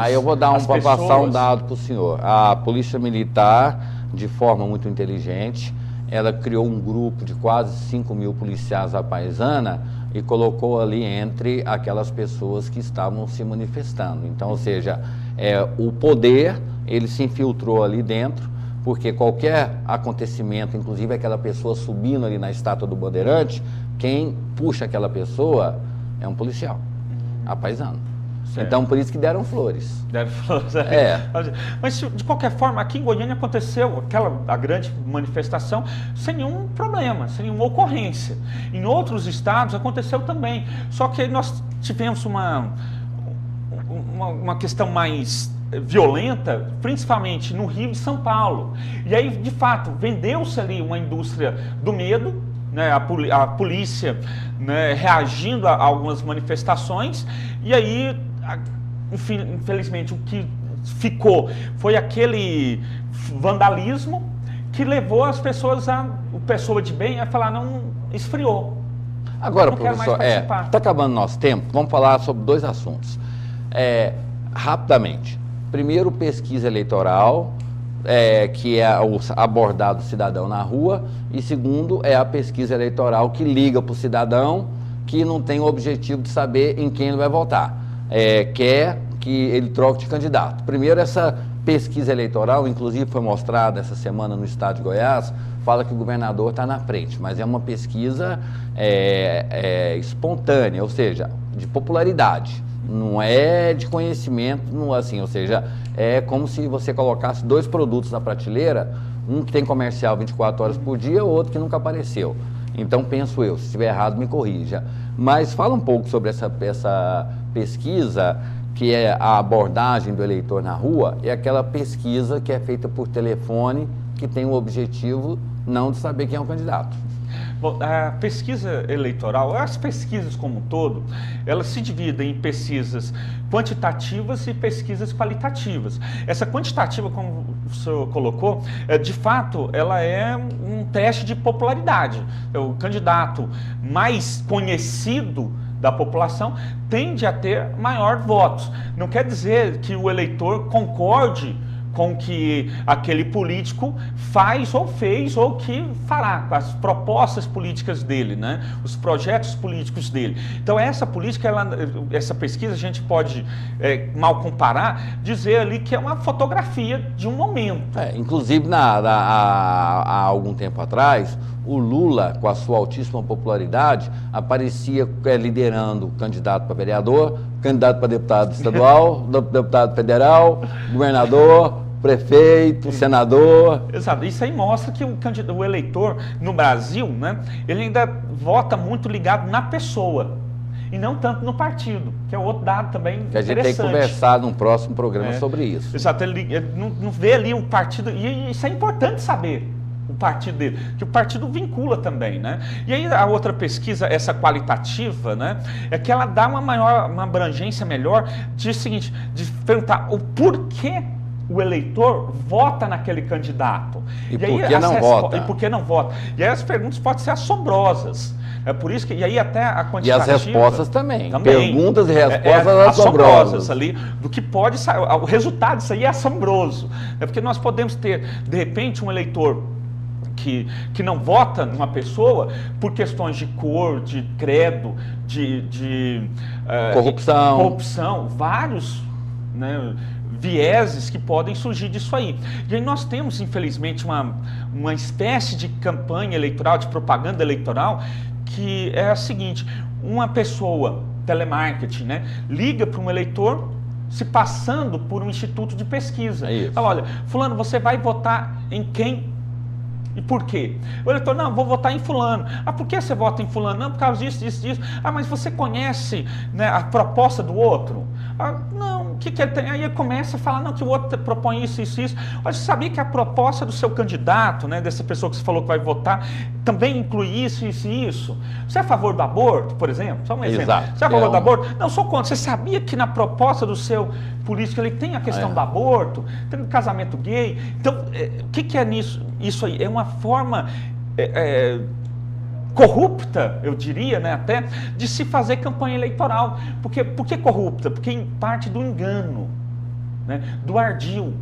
eu vou dar passar um dado para o senhor. A Polícia Militar, de forma muito inteligente, ela criou um grupo de quase 5 mil policiais à paisana e colocou ali entre aquelas pessoas que estavam se manifestando. Então, ou seja, o poder, ele se infiltrou ali dentro, porque qualquer acontecimento, inclusive aquela pessoa subindo ali na estátua do Bandeirante, quem puxa aquela pessoa é um policial, a paisano. Certo. Então, por isso que deram flores. Deram flores. Mas, de qualquer forma, aqui em Goiânia aconteceu a grande manifestação sem nenhum problema, sem nenhuma ocorrência. Em outros estados aconteceu também. Só que nós tivemos uma questão mais violenta, principalmente no Rio e São Paulo. E aí, de fato, vendeu-se ali uma indústria do medo, né, a polícia, né, reagindo a algumas manifestações, e aí, infelizmente, o que ficou foi aquele vandalismo que levou as pessoas, o pessoa de bem, a falar, não, esfriou. Agora, professor, está acabando nosso tempo, vamos falar sobre 2 assuntos. Rapidamente. Primeiro, pesquisa eleitoral, que é abordar o cidadão na rua, e segundo, é a pesquisa eleitoral que liga para o cidadão que não tem o objetivo de saber em quem ele vai votar, quer que ele troque de candidato. Primeiro, essa pesquisa eleitoral, inclusive foi mostrada essa semana no estado de Goiás, fala que o governador está na frente, mas é uma pesquisa espontânea, ou seja, de popularidade. Não é de conhecimento, não, assim, ou seja, é como se você colocasse 2 produtos na prateleira, um que tem comercial 24 horas por dia, outro que nunca apareceu. Então, penso eu, se estiver errado, me corrija. Mas fala um pouco sobre essa pesquisa, que é a abordagem do eleitor na rua, é aquela pesquisa que é feita por telefone, que tem o objetivo não de saber quem é o candidato. Bom, a pesquisa eleitoral, as pesquisas como um todo, elas se dividem em pesquisas quantitativas e pesquisas qualitativas. Essa quantitativa, como o senhor colocou, de fato, ela é um teste de popularidade. O candidato mais conhecido da população tende a ter maior votos. Não quer dizer que o eleitor concorde com o que aquele político faz ou fez ou que fará, com as propostas políticas dele, né? Os projetos políticos dele. Então essa política, essa pesquisa a gente pode mal comparar, dizer ali que é uma fotografia de um momento. Inclusive há algum tempo atrás, o Lula, com a sua altíssima popularidade, aparecia liderando candidato para vereador, candidato para deputado estadual, deputado federal, governador, prefeito, senador. Exato. Isso aí mostra que o eleitor no Brasil, né, ele ainda vota muito ligado na pessoa e não tanto no partido, que é outro dado também interessante. A gente tem que conversar num próximo programa sobre isso. Exato. Ele não vê ali um partido, e isso é importante saber. O partido dele, que o partido vincula também, né? E aí a outra pesquisa, essa qualitativa, né, é que ela dá uma abrangência melhor de seguinte, de perguntar o porquê o eleitor vota naquele candidato. E por que não vota? E por que não vota? E aí as perguntas podem ser assombrosas. É por isso que, e aí até a quantitativa... E as respostas também. Perguntas e respostas assombrosas ali, do que pode sair. O resultado disso aí é assombroso. É porque nós podemos ter, de repente, um eleitor que não vota numa pessoa por questões de cor, de credo, de corrupção, vários, né, vieses que podem surgir disso aí. E aí nós temos, infelizmente, uma espécie de campanha eleitoral, de propaganda eleitoral, que é a seguinte: uma pessoa, telemarketing, né, liga para um eleitor se passando por um instituto de pesquisa. Fala, olha, fulano, você vai votar em quem? E por quê? O eleitor, não, vou votar em fulano. Ah, por que você vota em fulano? Não, por causa disso. Ah, mas você conhece, né, a proposta do outro? Ah, não, o que ele tem? Aí ele começa a falar, não, que o outro propõe isso. Mas você sabia que a proposta do seu candidato, né, dessa pessoa que você falou que vai votar, também inclui isso. Você é a favor do aborto, por exemplo? Só um exemplo. Exato. Você é a favor do aborto? Não, sou contra. Você sabia que na proposta do seu político ele tem a questão do aborto, tem o casamento gay? Então, o que é nisso? Isso aí é uma forma corrupta, eu diria, né, até, de se fazer campanha eleitoral. Por que corrupta? Porque em parte do engano, né, do ardil.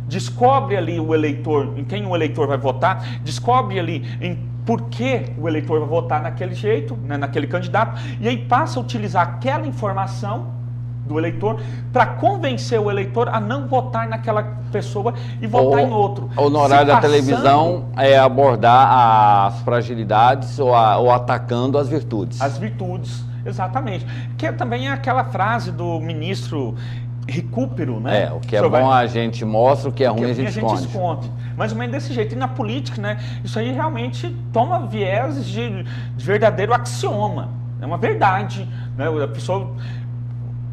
descobre ali o eleitor, em quem o eleitor vai votar, descobre ali em por que o eleitor vai votar naquele jeito, né, naquele candidato, e aí passa a utilizar aquela informação do eleitor para convencer o eleitor a não votar naquela pessoa e votar em outro. Ou no horário da televisão é abordar as fragilidades ou atacando as virtudes. As virtudes, exatamente. Que também é aquela frase do ministro Recupero, né? O que é bom a gente mostra, o que é ruim a gente esconde. Mais ou menos desse jeito. E na política, né? Isso aí realmente toma viés de verdadeiro axioma. É uma verdade, né? A pessoa...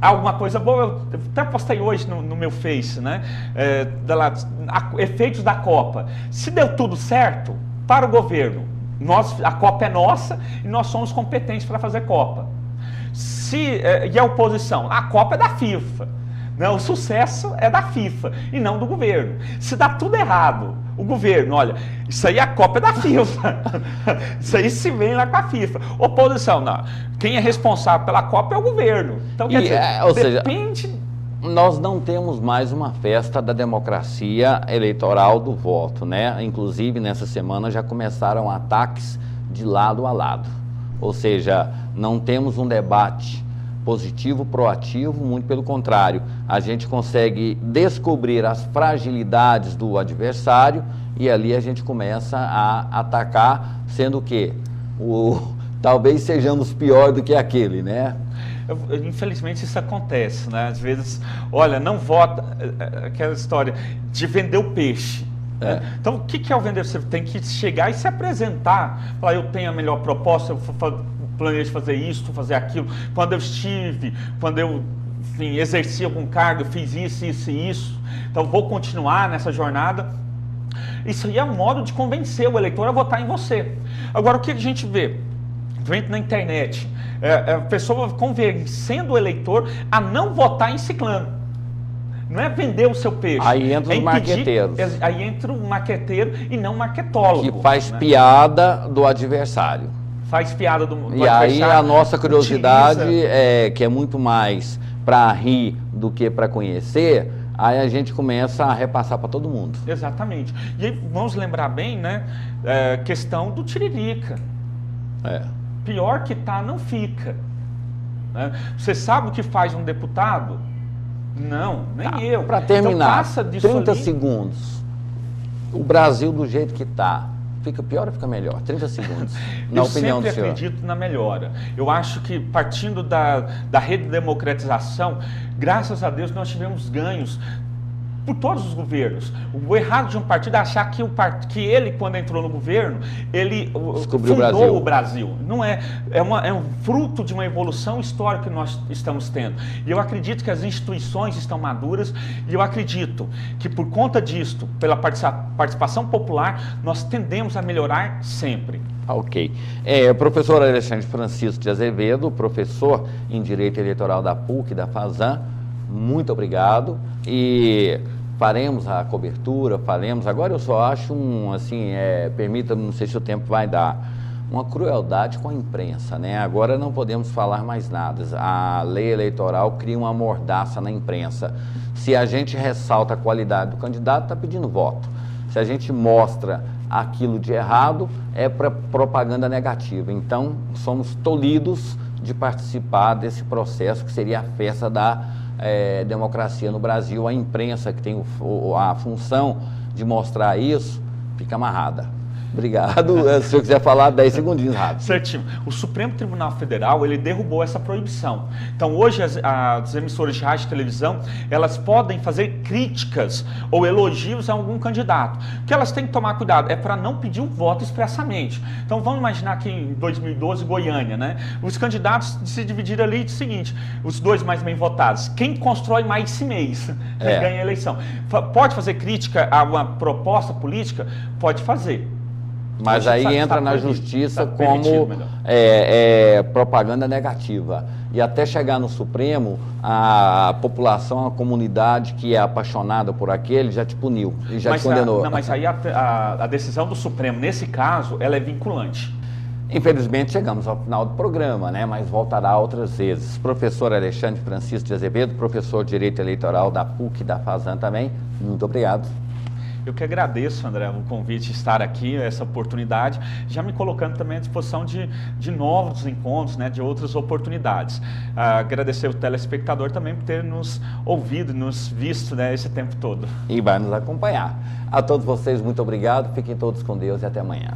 Alguma coisa boa, eu até postei hoje no meu Face, né? Efeitos da Copa. Se deu tudo certo, para o governo, a Copa é nossa e nós somos competentes para fazer Copa. E a oposição? A Copa é da FIFA. Né? O sucesso é da FIFA e não do governo. Se dá tudo errado, o governo, olha, isso aí a Copa é da FIFA. Isso aí se vem lá com a FIFA. Oposição, não. Quem é responsável pela Copa é o governo. Então, quer dizer, depende... Nós não temos mais uma festa da democracia eleitoral do voto, né? Inclusive, nessa semana já começaram ataques de lado a lado. Ou seja, não temos um debate positivo, proativo, muito pelo contrário. A gente consegue descobrir as fragilidades do adversário e ali a gente começa a atacar, sendo que talvez sejamos pior do que aquele, né? Infelizmente isso acontece, né? Às vezes, olha, não vota, aquela história de vender o peixe. Né? Então, o que é o vender? Você tem que chegar e se apresentar, falar, eu tenho a melhor proposta, eu planejo fazer isso, fazer aquilo. Quando eu estive, quando eu, enfim, exerci algum cargo, eu fiz isso, isso e isso. Então, vou continuar nessa jornada. Isso aí é um modo de convencer o eleitor a votar em você. Agora, o que a gente vê? Vem na internet, a pessoa convencendo o eleitor a não votar em ciclano. Não é vender o seu peixe. Aí entra os marqueteiros. Aí entra o marqueteiro e não o marketólogo. Que faz piada do adversário. Faz piada do adversário. E aí a nossa curiosidade, que é muito mais para rir do que para conhecer, aí a gente começa a repassar para todo mundo. Exatamente. E aí vamos lembrar bem, né, questão do Tiririca. Pior que tá, não fica. Né? Você sabe o que faz um deputado? Não, nem eu. Para terminar, então, 30 segundos. O Brasil do jeito que está, fica pior ou fica melhor? 30 segundos, na opinião do senhor. Eu sempre acredito na melhora. Eu acho que, partindo da redemocratização, graças a Deus nós tivemos ganhos por todos os governos. O errado de um partido é achar que ele, quando entrou no governo, ele fundou o Brasil. Não é. É um fruto de uma evolução histórica que nós estamos tendo. E eu acredito que as instituições estão maduras e eu acredito que, por conta disto, pela participação popular, nós tendemos a melhorar sempre. Ok. Professor Alexandre Francisco de Azevedo, professor em Direito Eleitoral da PUC, da FASAN, muito obrigado e faremos a cobertura, agora eu só acho permita-me, não sei se o tempo vai dar, uma crueldade com a imprensa, né? Agora não podemos falar mais nada, a lei eleitoral cria uma mordaça na imprensa. Se a gente ressalta a qualidade do candidato, está pedindo voto. Se a gente mostra aquilo de errado, é para propaganda negativa. Então, somos tolhidos de participar desse processo que seria a festa da democracia no Brasil. A imprensa, que tem a função de mostrar isso, fica amarrada. Obrigado. Se eu quiser falar 10 segundinhos rápido. Certinho. O Supremo Tribunal Federal, ele derrubou essa proibição. Então, hoje, as emissoras de rádio e televisão, elas podem fazer críticas ou elogios a algum candidato. O que elas têm que tomar cuidado é para não pedir o voto expressamente. Então, vamos imaginar que em 2012, Goiânia, né? Os candidatos se dividiram ali do seguinte, os dois mais bem votados. Quem constrói mais esse mês ganha a eleição. Pode fazer crítica a uma proposta política? Pode fazer. Mas aí entra na justiça como propaganda negativa. E até chegar no Supremo, a população, a comunidade que é apaixonada por aquele já te puniu e já te condenou. Mas aí a decisão do Supremo, nesse caso, ela é vinculante. Infelizmente chegamos ao final do programa, né? Mas voltará outras vezes. Professor Alexandre Francisco de Azevedo, professor de Direito Eleitoral da PUC e da FASAN também, muito obrigado. Eu que agradeço, André, o convite de estar aqui, essa oportunidade, já me colocando também à disposição de novos encontros, né, de outras oportunidades. Agradecer o telespectador também por ter nos ouvido, nos visto, né, esse tempo todo. E vai nos acompanhar. A todos vocês, muito obrigado, fiquem todos com Deus e até amanhã.